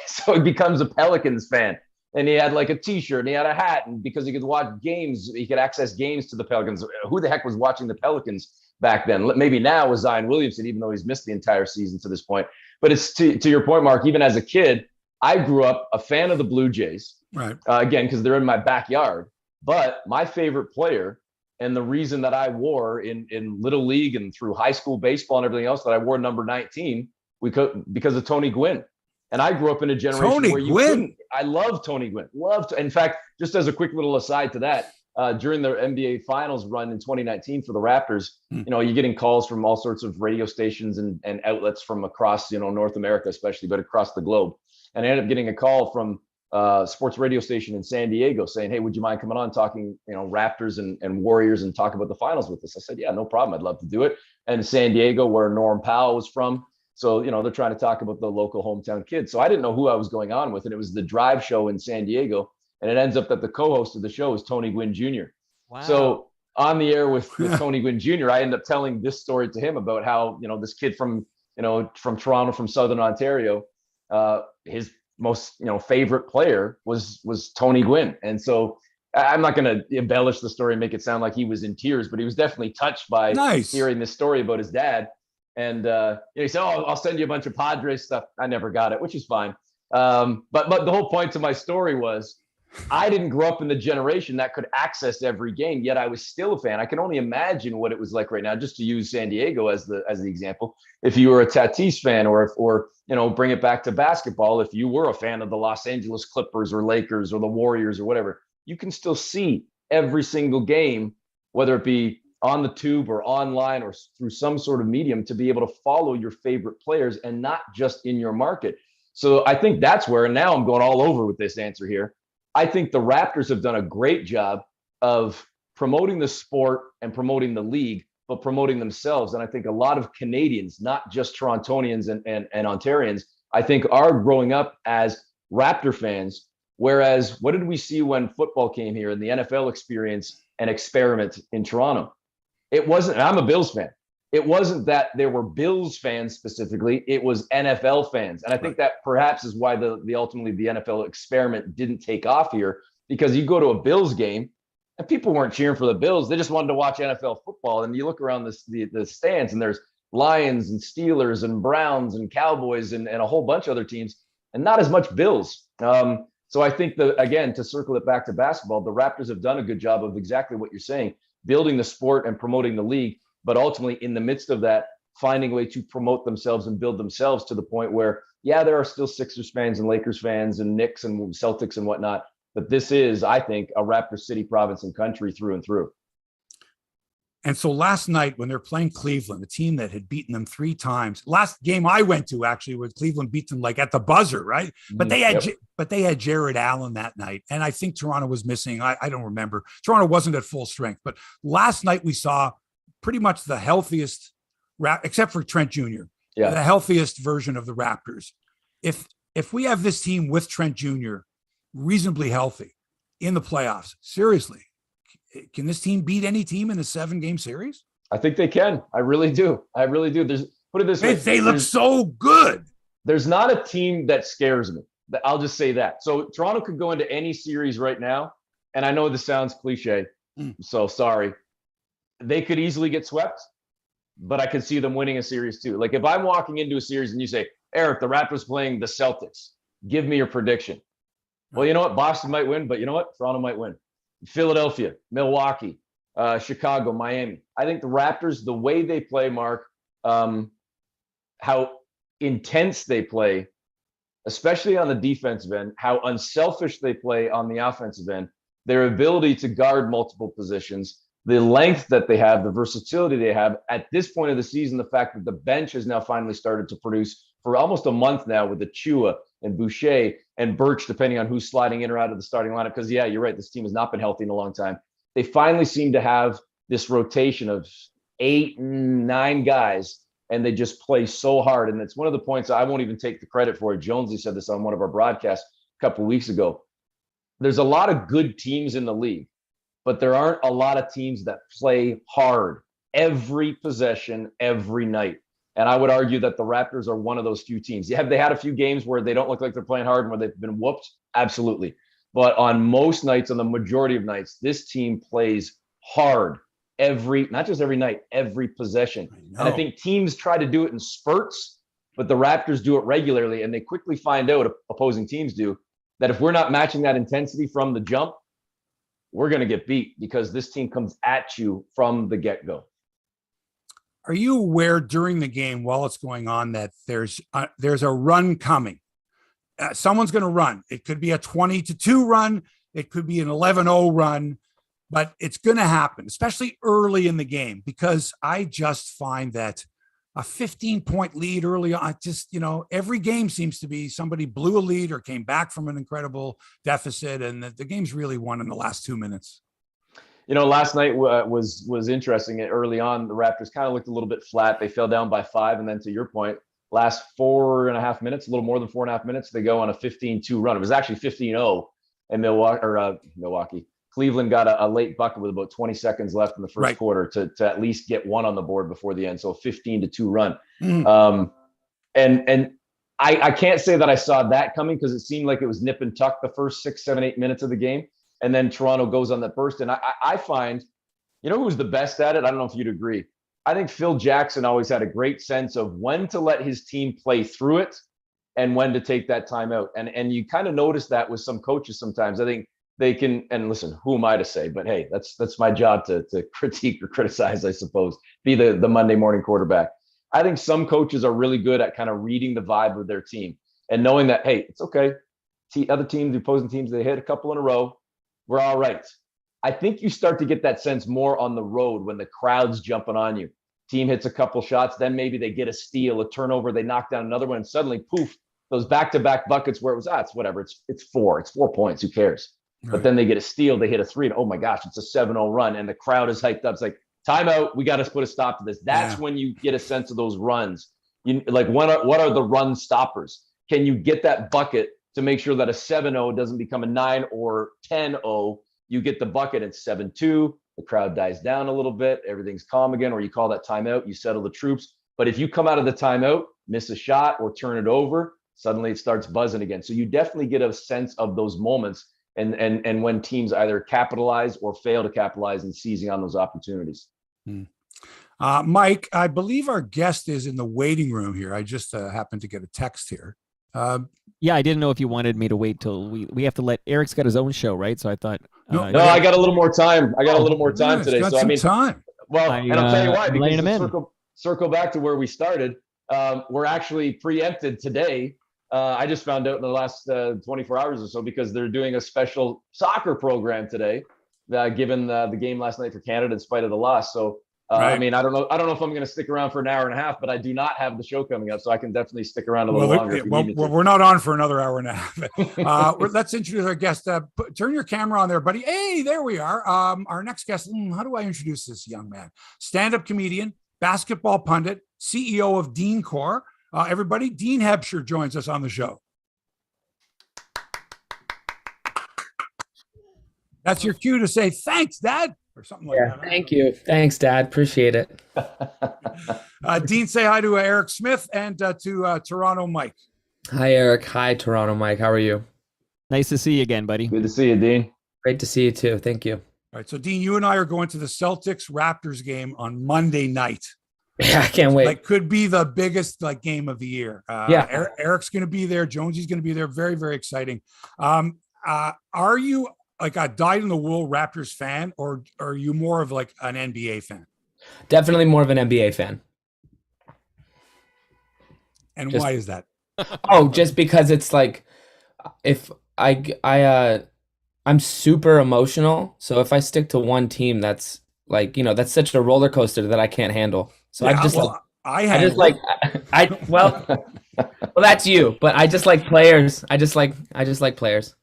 So he becomes a Pelicans fan. And he had like a t-shirt and he had a hat, and because he could watch games, he could access games to the Pelicans. Who the heck was watching the Pelicans back then? Maybe now with Zion Williamson, even though he's missed the entire season to this point. But it's to your point, Mark, even as a kid, I grew up a fan of the Blue Jays, right? Again, because they're in my backyard. But my favorite player, and the reason that I wore in Little League and through high school baseball and everything else that I wore number 19, because of Tony Gwynn. And I grew up in a generation where you couldn't. I love Tony Gwynn. In fact, just as a quick little aside to that, during the NBA Finals run in 2019 for the Raptors, you're getting calls from all sorts of radio stations and outlets from across, North America especially, but across the globe. And I ended up getting a call from a sports radio station in San Diego saying, hey, would you mind coming on talking, Raptors and Warriors and talk about the finals with us? I said, yeah, no problem. I'd love to do it. And San Diego, where Norm Powell was from. So, they're trying to talk about the local hometown kids. So I didn't know who I was going on with. And it was the Drive show in San Diego. And it ends up that the co-host of the show is Tony Gwynn Jr. Wow. So on the air with Tony Gwynn Jr., I ended up telling this story to him about how, this kid from Toronto, from Southern Ontario, his most, favorite player was Tony Gwynn. And so I'm not going to embellish the story and make it sound like he was in tears, but he was definitely touched by hearing this story about his dad. And he said, "Oh, I'll send you a bunch of Padres stuff." I never got it, which is fine. But the whole point to my story was, I didn't grow up in the generation that could access every game, yet I was still a fan. I can only imagine what it was like right now, just to use San Diego as the example. If you were a Tatis fan, or bring it back to basketball, if you were a fan of the Los Angeles Clippers or Lakers or the Warriors or whatever, you can still see every single game, whether it be on the tube or online or through some sort of medium, to be able to follow your favorite players and not just in your market. So I think that's where, and now I'm going all over with this answer here, I think the Raptors have done a great job of promoting the sport and promoting the league, but promoting themselves. And I think a lot of Canadians, not just Torontonians and Ontarians, I think are growing up as Raptor fans. Whereas what did we see when football came here and the NFL experience and experiment in Toronto? It wasn't, and I'm a Bills fan, it wasn't that there were Bills fans specifically, it was NFL fans. And I think that perhaps is why ultimately the NFL experiment didn't take off here, because you go to a Bills game and people weren't cheering for the Bills. They just wanted to watch NFL football. And you look around the stands and there's Lions and Steelers and Browns and Cowboys and a whole bunch of other teams, and not as much Bills. So I think again, to circle it back to basketball, the Raptors have done a good job of exactly what you're saying, building the sport and promoting the league, but ultimately in the midst of that, finding a way to promote themselves and build themselves to the point where, yeah, there are still Sixers fans and Lakers fans and Knicks and Celtics and whatnot, but this is, I think, a Raptor city, province, and country through and through. And so last night when they're playing Cleveland, a team that had beaten them 3 times, last game I went to actually, where Cleveland beat them like at the buzzer, right? But they had Jared Allen that night. And I think Toronto was missing. I don't remember. Toronto wasn't at full strength, but last night we saw pretty much the healthiest, except for Trent Jr., the healthiest version of the Raptors. If we have this team with Trent Jr. reasonably healthy in the playoffs, seriously, can this team beat any team in a 7-game series? I think they can. I really do. Put it this way. They look so good. There's not a team that scares me. I'll just say that. So Toronto could go into any series right now. And I know this sounds cliche, so sorry. They could easily get swept, but I could see them winning a series too. Like if I'm walking into a series and you say, Eric, the Raptors playing the Celtics, give me your prediction. Well, you know what? Boston might win, but you know what? Toronto might win. Philadelphia, Milwaukee, Chicago, Miami. I think the Raptors, the way they play, Mark, how intense they play, especially on the defensive end, how unselfish they play on the offensive end, their ability to guard multiple positions, the length that they have, the versatility they have. At this point of the season, the fact that the bench has now finally started to produce for almost a month now with Achua and Boucher and Birch, depending on who's sliding in or out of the starting lineup. Because, yeah, you're right, this team has not been healthy in a long time. They finally seem to have this rotation of 8, 9 guys, and they just play so hard. And it's one of the points I won't even take the credit for. Jonesy said this on one of our broadcasts a couple of weeks ago. There's a lot of good teams in the league, but there aren't a lot of teams that play hard every possession, every night. And I would argue that the Raptors are one of those few teams. Have they had a few games where they don't look like they're playing hard and where they've been whooped? Absolutely. But on most nights, on the majority of nights, this team plays hard not just every night, every possession. And I think teams try to do it in spurts, but the Raptors do it regularly. And they quickly find out, opposing teams do, that if we're not matching that intensity from the jump, we're going to get beat, because this team comes at you from the get-go. Are you aware during the game, while it's going on, that there's a run coming? Someone's going to run. It could be a 20-2 run. It could be an 11-0 run, but it's going to happen, especially early in the game, because I just find that a 15-point lead early on, every game seems to be somebody blew a lead or came back from an incredible deficit, and the game's really won in the last 2 minutes. Last night was interesting. Early on, the Raptors kind of looked a little bit flat. They fell down by 5. And then, to your point, last 4.5 minutes, a little more than 4.5 minutes, they go on a 15-2 run. It was actually 15-0 in Milwaukee. Cleveland got a late bucket with about 20 seconds left in the first quarter to at least get one on the board before the end. So a 15-2 run. And I can't say that I saw that coming because it seemed like it was nip and tuck the first 6, 7, 8 minutes of the game. And then Toronto goes on that burst. And I find, you know, who was the best at it? I don't know if you'd agree. I think Phil Jackson always had a great sense of when to let his team play through it and when to take that timeout. And you kind of notice that with some coaches sometimes. I think they can, and listen, who am I to say? But hey, that's my job to critique or criticize, I suppose, be the Monday morning quarterback. I think some coaches are really good at kind of reading the vibe of their team and knowing that, hey, it's okay. Other teams, the opposing teams, they hit a couple in a row. We're all right. I think you start to get that sense more on the road when the crowd's jumping on you. Team hits a couple shots, then maybe they get a steal, a turnover, they knock down another one, and suddenly, poof, those back-to-back buckets where it was, it's whatever, it's 4 points, who cares? Right. But then they get a steal, they hit a 3, and oh my gosh, it's a 7-0 run, and the crowd is hyped up. It's like, timeout, we got to put a stop to this. That's when you get a sense of those runs. What are the run stoppers? Can you get that bucket to make sure that a 7-0 doesn't become a 9 or 10-0? You get the bucket at 7-2, the crowd dies down a little bit, everything's calm again, or you call that timeout, you settle the troops. But if you come out of the timeout, miss a shot or turn it over, suddenly it starts buzzing again. So you definitely get a sense of those moments and when teams either capitalize or fail to capitalize and seizing on those opportunities. Mike, I believe our guest is in the waiting room here. I just happened to get a text here. Yeah, I didn't know if you wanted me to wait till we have to let Eric's got his own show, right? So I thought no, I got a little more time. I got a little more time today. So I mean, time. Well, and I'll tell you why, because circle back to where we started. We're actually preempted today. I just found out in the last 24 hours or so because they're doing a special soccer program today, given the game last night for Canada in spite of the loss. So right. I mean, I don't know if I'm going to stick around for an hour and a half, but I do not have the show coming up, so I can definitely stick around a little longer. We're not on for another hour and a half. Let's introduce our guest. Turn your camera on there, buddy. Hey, there we are. Our next guest. How do I introduce this young man? Stand-up comedian, basketball pundit, CEO of Dean Corps. Everybody, Dean Hebscher joins us on the show. That's your cue to say thanks, Dad, or something like that. Thank you. Thanks, Dad. Appreciate it. Dean, say hi to Eric Smith and to Toronto Mike. Hi, Eric. Hi, Toronto Mike. How are you? Nice to see you again, buddy. Good to see you, Dean. Great to see you too. Thank you. All right. So, Dean, you and I are going to the Celtics Raptors game on Monday night. Yeah, I can't wait. Could be the biggest game of the year. Eric's going to be there. Jonesy's going to be there. Very, very exciting. Are you a dyed-in-the-wool Raptors fan, or are you more of an NBA fan? Definitely more of an NBA fan. And why is that? Just because it's if I'm super emotional. So if I stick to one team, that's that's such a roller coaster that I can't handle. So well, that's you, but I just like players. I just like players.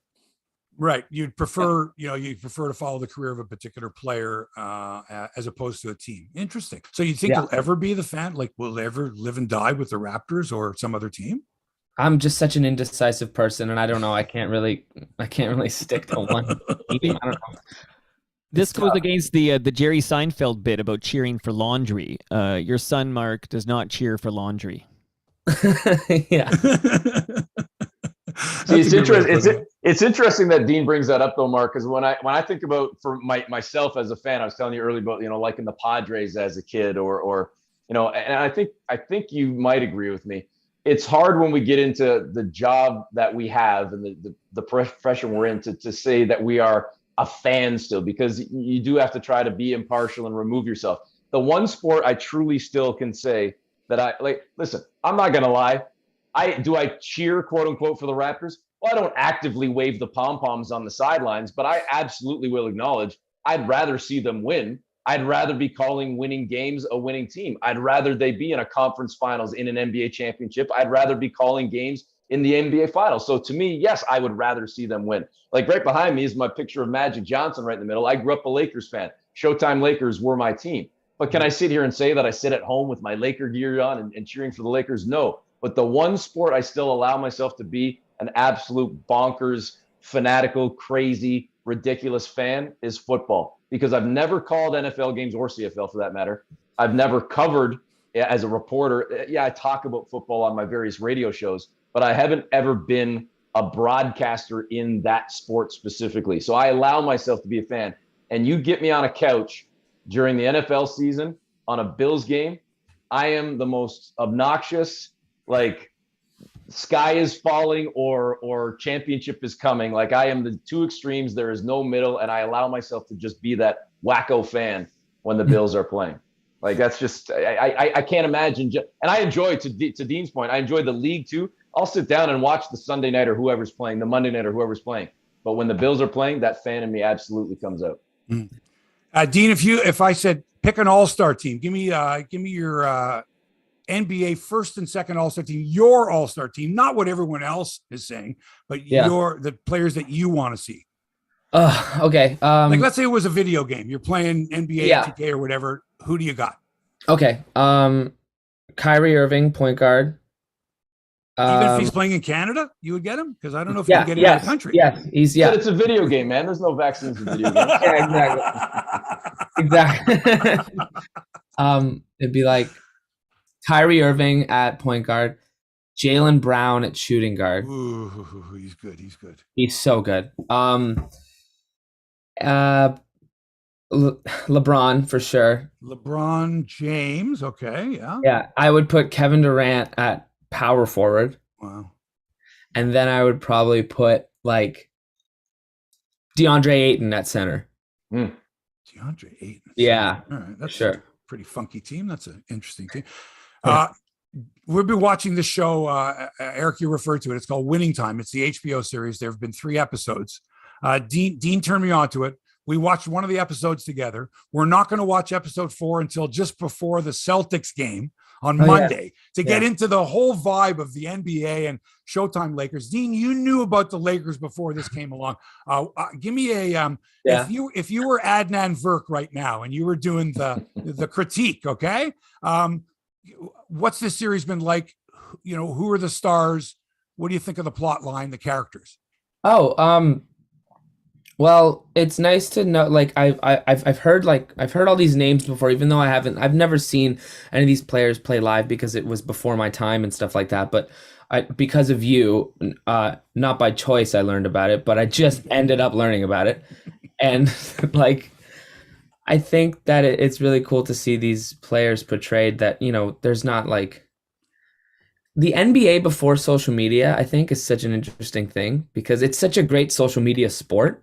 Right. You'd prefer, to follow the career of a particular player as opposed to a team. Interesting. So you think you'll ever be the fan? Will they ever live and die with the Raptors or some other team? I'm just such an indecisive person, and I don't know. I can't really stick to one team. I don't know. This goes against the Jerry Seinfeld bit about cheering for laundry. Your son, Mark, does not cheer for laundry. Yeah. See, it's interesting that Dean brings that up, though, Mark, because when I think about for myself as a fan, I was telling you earlier about liking the Padres as a kid, or and I think you might agree with me. It's hard when we get into the job that we have and the profession we're in to say that we are a fan still, because you do have to try to be impartial and remove yourself. The one sport I truly still can say that I like, listen, I'm not going to lie. I cheer, quote unquote, for the Raptors? Well, I don't actively wave the pom-poms on the sidelines, but I absolutely will acknowledge I'd rather see them win. I'd rather be calling winning games a winning team. I'd rather they be in a conference finals, in an NBA championship. I'd rather be calling games in the NBA finals. So to me, yes, I would rather see them win. Right behind me is my picture of Magic Johnson right in the middle. I grew up a Lakers fan. Showtime Lakers were my team. But can I sit here and say that I sit at home with my Laker gear on and cheering for the Lakers? No. But the one sport I still allow myself to be an absolute bonkers, fanatical, crazy ridiculous fan is football, because I've never called NFL games or CFL for that matter. I've never covered as a reporter. Yeah, I talk about football on my various radio shows, but I haven't ever been a broadcaster in that sport specifically. So I allow myself to be a fan. And you get me on a couch during the NFL season on a Bills game, I am the most obnoxious, like sky is falling or championship is coming. Like I am the two extremes. There is no middle. And I allow myself to just be that wacko fan when the Bills are playing. Like that's just, I can't imagine. And I enjoy, to Dean's point, I enjoy the league too. I'll sit down and watch the Sunday night or whoever's playing, the Monday night or whoever's playing. But when the Bills are playing, that fan in me absolutely comes out. Dean, if I said pick an all-star team, give me your NBA first and second all-star team, your all-star team, not what everyone else is saying, but the players that you want to see. Okay. Like let's say it was a video game. You're playing NBA 2K or whatever. Who do you got? Okay. Kyrie Irving, point guard. Even if he's playing in Canada, you would get him? Because I don't know if you can get him out of the country. Yes, But it's a video game, man. There's no vaccines in video games. Exactly. It'd be like Kyrie Irving at point guard, Jaylen Brown at shooting guard. Ooh, he's good. He's so good. LeBron for sure. LeBron James. Okay. Yeah. Yeah. I would put Kevin Durant at power forward. Wow. And then I would probably put like DeAndre Ayton at center. DeAndre Ayton. Yeah. All right. That's sure. a pretty funky team. That's an interesting team. We've been watching this show. Eric, you referred to it. It's called Winning Time. It's the HBO series. There have been 3 episodes. Dean turned me on to it. We watched one of the episodes together. We're not going to watch episode 4 until just before the Celtics game on Monday to get into the whole vibe of the NBA and Showtime Lakers. Dean, you knew about the Lakers before this came along. Give me a if you were Adnan Virk right now and you were doing the critique, okay? What's this series been like? You know, who are the stars? What do you think of the plot line, the characters? Well, it's nice to know. Like I've heard all these names before, even though I've never seen any of these players play live because it was before my time and stuff like that. But because of you, not by choice, I learned about it, but I just ended up learning about it, and like I think that it's really cool to see these players portrayed. That there's not like the NBA before social media. I think is such an interesting thing because it's such a great social media sport.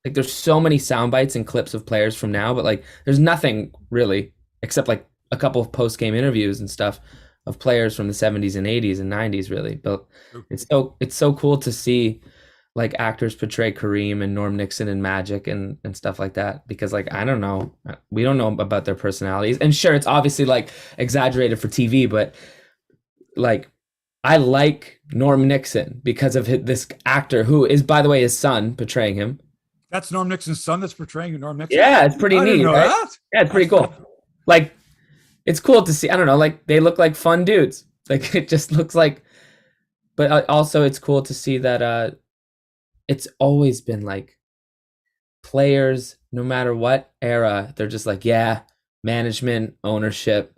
Like there's so many sound bites and clips of players from now, but like there's nothing really except like a couple of post-game interviews and stuff of players from the 70s and 80s and 90s really. But it's so cool to see like actors portray Kareem and Norm Nixon and Magic and stuff like that, because like we don't know about their personalities. And sure, it's obviously like exaggerated for TV, but like I like Norm Nixon because of this actor who is, by the way, his son portraying him. That's Norm Nixon's son that's portraying Norm Nixon? Yeah, it's pretty neat, right? That? Yeah, it's pretty cool. Like, it's cool to see. I don't know, like, they look like fun dudes. Like, it just looks like... But also, it's cool to see that it's always been, like, players, no matter what era, they're just like, yeah, management, ownership,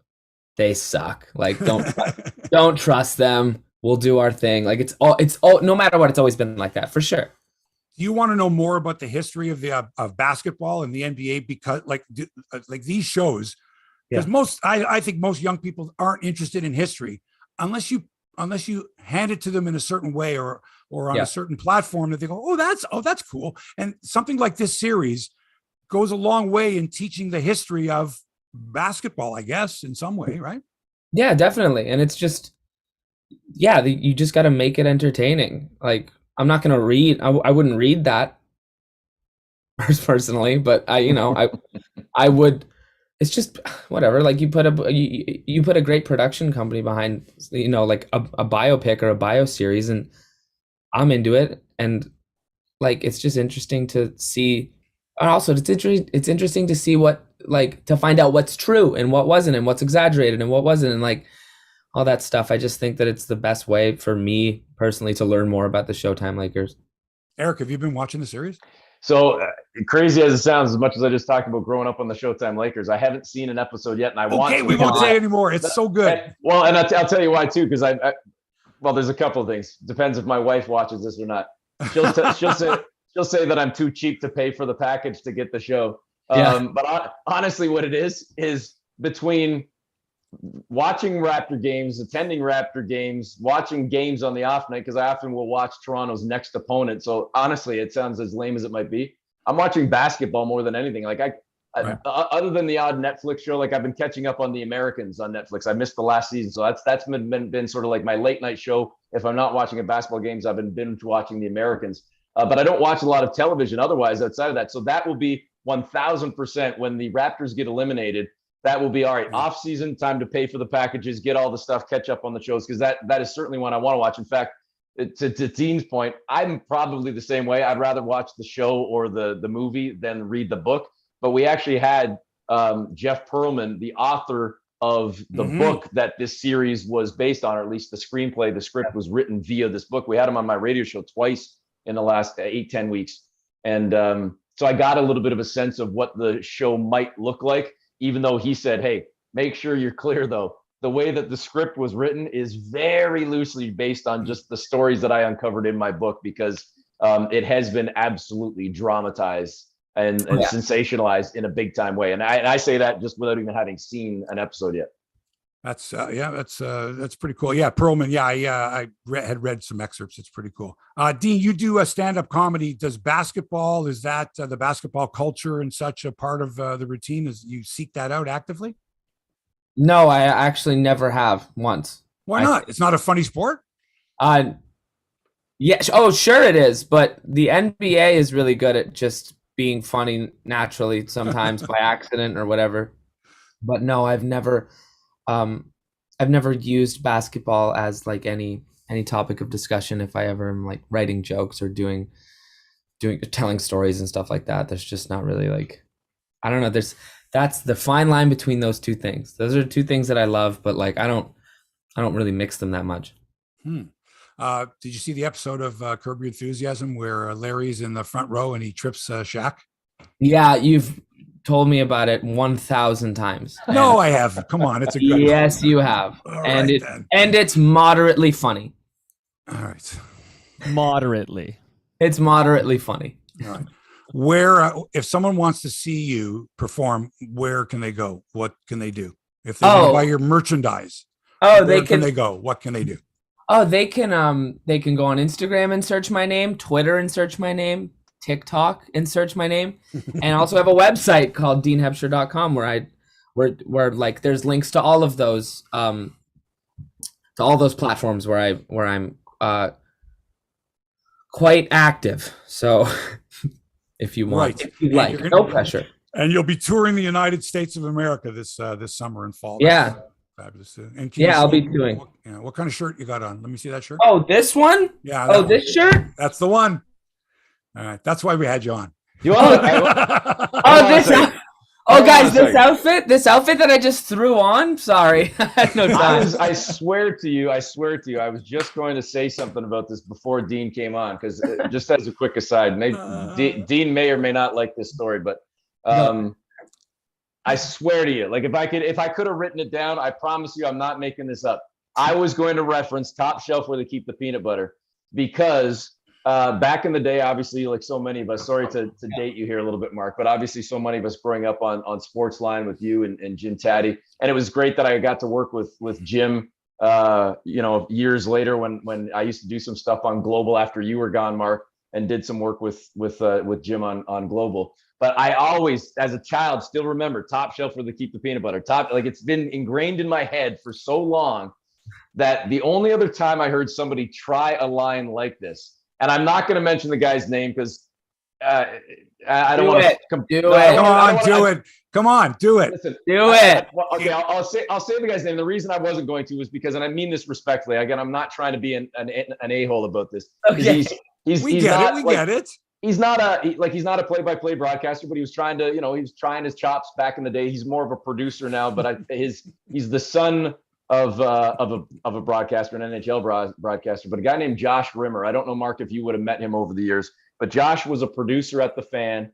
they suck. Like, don't trust them. We'll do our thing. Like, it's all, no matter what, it's always been like that, for sure. Do you want to know more about the history of of basketball and the NBA? Because like these shows, because I think most young people aren't interested in history unless you hand it to them in a certain way or on a certain platform that they go, oh, that's cool. And something like this series goes a long way in teaching the history of basketball, I guess, in some way, right? Yeah, definitely. And it's just, you just got to make it entertaining. Like, I'm not going to read. I wouldn't read that personally, but I would. It's just whatever. Like you put a great production company behind, like a biopic or a bio series, and I'm into it. And like it's just interesting to see. And also, it's interesting to see to find out what's true and what wasn't, and what's exaggerated and what wasn't, and like all that stuff. I just think that it's the best way for me personally to learn more about the Showtime Lakers. Eric, have you been watching the series? So crazy as it sounds, as much as I just talked about growing up on the Showtime Lakers, I haven't seen an episode yet, and I want to. Okay, we won't say anymore. It's so good. And I'll tell you why too, because well, there's a couple of things. Depends if my wife watches this or not. She'll say that I'm too cheap to pay for the package to get the show. But honestly, what it is between watching Raptor games, attending Raptor games, watching games on the off night, because I often will watch Toronto's next opponent. So honestly, it sounds as lame as it might be. I'm watching basketball more than anything. Like other than the odd Netflix show, like I've been catching up on The Americans on Netflix. I missed the last season, so that's been sort of like my late night show. If I'm not watching basketball games, I've been binge watching The Americans. But I don't watch a lot of television otherwise outside of that. So that will be 1,000% when the Raptors get eliminated. That will be all right. Off season, time to pay for the packages, get all the stuff, catch up on the shows, because that is certainly one I want to watch. In fact, to Dean's point, I'm probably the same way. I'd rather watch the show or the movie than read the book. But we actually had Jeff Pearlman, the author of the book that this series was based on, or at least the screenplay, the script was written via this book. We had him on my radio show twice in the last 8-10 weeks. And so I got a little bit of a sense of what the show might look like, even though he said, hey, make sure you're clear, though. The way that the script was written is very loosely based on just the stories that I uncovered in my book, because it has been absolutely dramatized and sensationalized in a big time way. And I say that just without even having seen an episode yet. That's pretty cool. Yeah, Pearlman. Yeah, I had read some excerpts. It's pretty cool. Dean, you do a stand-up comedy. Does basketball, is that the basketball culture and such a part of the routine? Is you seek that out actively? No, I actually never have once. Why not? It's not a funny sport? Yeah. Oh, sure it is. But the NBA is really good at just being funny naturally, sometimes by accident or whatever. But no, I've never used basketball as like any topic of discussion. If I ever am like writing jokes or telling stories and stuff like that, there's just not really like, I don't know. That's the fine line between those two things. Those are two things that I love, but like I don't really mix them that much. Did you see the episode of Curb Your Enthusiasm where Larry's in the front row and he trips Shaq? Yeah, you've told me about it 1,000 times. No, I haven't. Come on, it's a good Yes, you have. And it's moderately funny. All right. Moderately. It's moderately funny. All right. Where, if someone wants to see you perform, where can they go? What can they do? If they want to buy your merchandise, where can they go? What can they do? Oh, they can go on Instagram and search my name, Twitter and search my name, TikTok and search my name, and also have a website called deanhebscher.com where like there's links to all of those platforms where I'm quite active. So if you want, if you like, no pressure. And you'll be touring the United States of America this summer and fall. Yeah. Fabulous. And I'll be doing. What kind of shirt you got on? Let me see that shirt. Oh, this one? Yeah. Oh, this shirt? That's the one. All right. That's why we had you on. Guys, this outfit that I just threw on. Sorry. I had no time. I swear to you, I was just going to say something about this before Dean came on, because just as a quick aside, Dean may or may not like this story, but I swear to you, like if I could have written it down, I promise you I'm not making this up. I was going to reference Top Shelf where they keep the peanut butter, because back in the day, obviously, like so many of us, sorry to date you here a little bit, Mark, but obviously so many of us growing up on Sportsline with you and Jim Taddy. And it was great that I got to work with Jim, years later when I used to do some stuff on Global after you were gone, Mark, and did some work with Jim on Global. But I always, as a child, still remember Top Shelf where they keep the peanut butter. It's been ingrained in my head for so long that the only other time I heard somebody try a line like this, and I'm not going to mention the guy's name because I don't want to. Do it. Listen, do it. Okay, I'll say the guy's name. The reason I wasn't going to was because, and I mean this respectfully. Again, I'm not trying to be an a-hole about this. Okay. We get it. He's not a play-by-play broadcaster, but he was trying to, he was trying his chops back in the day. He's more of a producer now, but he's the son of a broadcaster, an NHL broadcaster, but a guy named Josh Rimmer. I don't know, Mark, if you would have met him over the years. but Josh was a producer at the Fan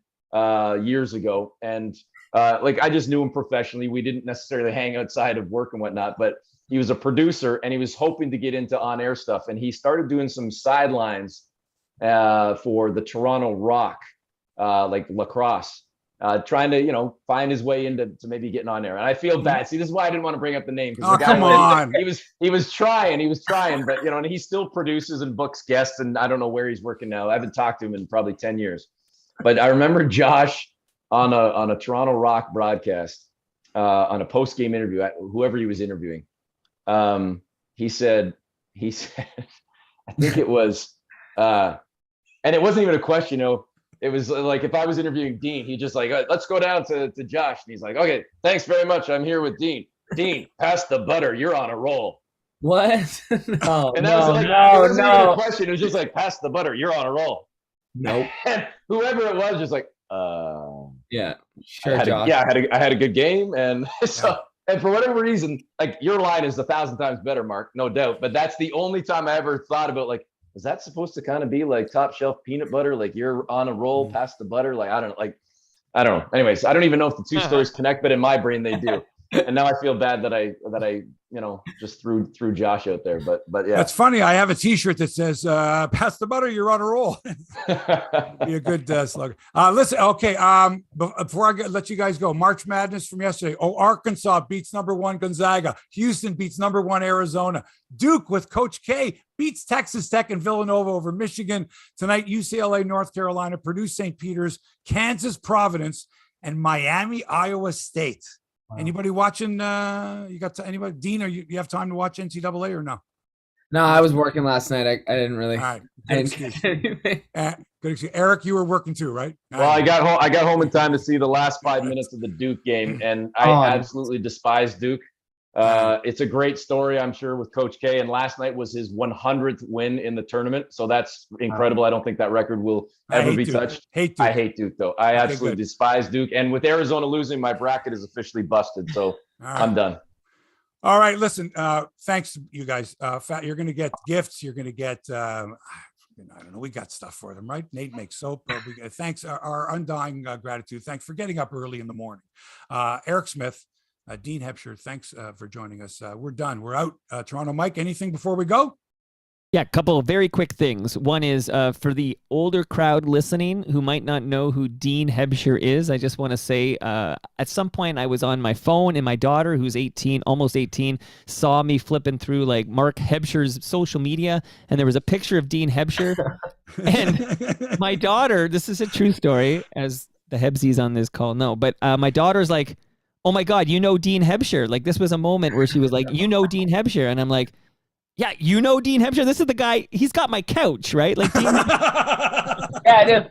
years ago, and I just knew him professionally. We didn't necessarily hang outside of work and whatnot, but he was a producer, and he was hoping to get into on-air stuff, and he started doing some sidelines for the Toronto Rock, lacrosse. Trying to, find his way into maybe getting on there. And I feel bad. See, this is why I didn't want to bring up the name. Oh, come on. He was trying, but, and he still produces and books guests, and I don't know where he's working now. I haven't talked to him in probably 10 years. But I remember Josh on a Toronto Rock broadcast, on a post-game interview, whoever he was interviewing. He said, I think it was, and it wasn't even a question, it was like if I was interviewing Dean, he'd just let's go down to Josh. And he's like, okay, thanks very much. I'm here with Dean. Dean, pass the butter. You're on a roll. What? No, and that was it wasn't even a question. It was just like, pass the butter. You're on a roll. Nope. And whoever it was, just yeah, sure, Josh. I had a good game. And and for whatever reason, your line is 1,000 times better, Mark, no doubt. But that's the only time I ever thought about is that supposed to kind of be like top shelf peanut butter? Like you're on a roll, past the butter? I don't know. Anyways, I don't even know if the two stories connect, but in my brain they do. And now I feel bad that I just threw Josh out there. But yeah. That's funny. I have a T-shirt that says pass the butter, you're on a roll. Be a good slogan. Listen, okay. Before I let you guys go, March Madness from yesterday. Arkansas beats number 1 Gonzaga. Houston beats number 1 Arizona. Duke with Coach K beats Texas Tech and Villanova over Michigan. Tonight, UCLA, North Carolina, Purdue, St. Peter's, Kansas, Providence, and Miami, Iowa State. Wow. Anybody watching? You got anybody? Dean, you have time to watch NCAA or no? No, I was working last night. I didn't really. All right. Good excuse. Good excuse. Eric, you were working too, right? Well, I got home in time to see the last 5 minutes of the Duke game, and I absolutely despise Duke. It's a great story, I'm sure, with Coach K. And last night was his 100th win in the tournament, so that's incredible. I don't think that record will ever be touched. I hate Duke, though. I absolutely despise Duke. And with Arizona losing, my bracket is officially busted. So I'm done. All right, listen. Thanks, you guys. You're going to get gifts. You're going to get. I don't know. We got stuff for them, right? Nate makes soap. Thanks. Our undying gratitude. Thanks for getting up early in the morning. Eric Smith. Dean Hebscher, thanks for joining us. We're done. We're out. Toronto Mike, anything before we go? Yeah, a couple of very quick things. One is for the older crowd listening who might not know who Dean Hebscher is, I just want to say at some point I was on my phone and my daughter, who's 18, almost 18, saw me flipping through Mark Hebscher's social media, and there was a picture of Dean Hebscher. And my daughter, this is a true story, as the Hebsies on this call know, but my daughter's like, oh my God, Dean Hebscher. This was a moment where she was like, Dean Hebscher. And I'm like, yeah, Dean Hebscher. This is the guy, he's got my couch, right? Dean Yeah, I do.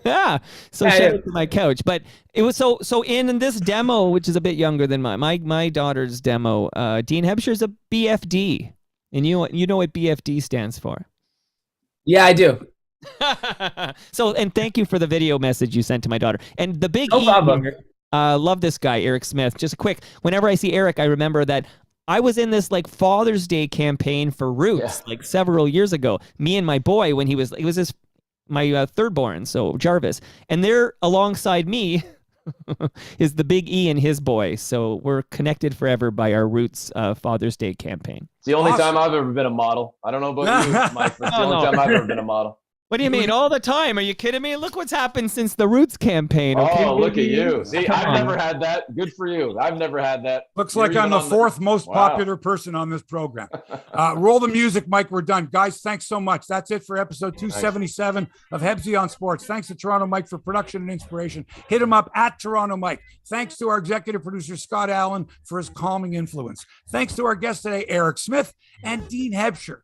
Yeah. So shout out to my couch. But it was so in this demo, which is a bit younger than my daughter's demo, Dean Hebscher's a BFD. And you know what BFD stands for? Yeah, I do. And thank you for the video message you sent to my daughter. And the big no problem. Love this guy, Eric Smith. Just a quick, whenever I see Eric, I remember that I was in this Father's Day campaign for Roots several years ago. Me and my boy, when he was my third born, so Jarvis, and there alongside me is the big E in his boy. So we're connected forever by our Roots Father's Day campaign. It's the only time I've ever been a model. I don't know about you, Mike, but it's the only time I've ever been a model. What do you mean? All the time? Are you kidding me? Look what's happened since the Roots campaign. Okay, oh, look at you. See, I've never had that. Good for you. I've never had that. Looks like I'm the fourth most popular person on this program. Roll the music, Mike. We're done. Guys, thanks so much. That's it for episode 277 of Hebsy on Sports. Thanks to Toronto Mike for production and inspiration. Hit him up at Toronto Mike. Thanks to our executive producer, Scott Allen, for his calming influence. Thanks to our guest today, Eric Smith and Dean Hebscher.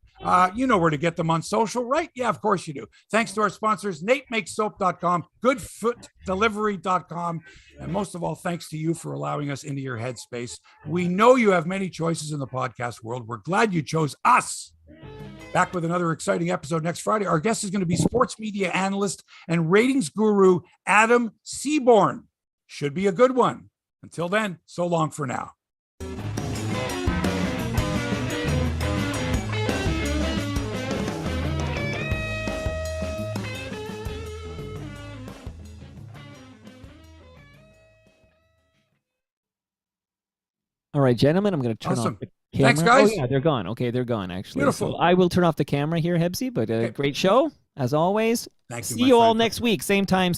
You know where to get them on social, right? Yeah, of course you do. Thanks to our sponsors, NateMakesSoap.com, GoodFootDelivery.com, and most of all, thanks to you for allowing us into your headspace. We know you have many choices in the podcast world. We're glad you chose us. Back with another exciting episode next Friday. Our guest is going to be sports media analyst and ratings guru Adam Seaborn. Should be a good one. Until then, so long for now. All right, gentlemen, I'm going to turn off the camera. Thanks, guys. Oh, yeah, they're gone. Okay, they're gone, actually. Beautiful. So I will turn off the camera here, Hebsy, but great show, as always. Thank you. See you all next week, same time, same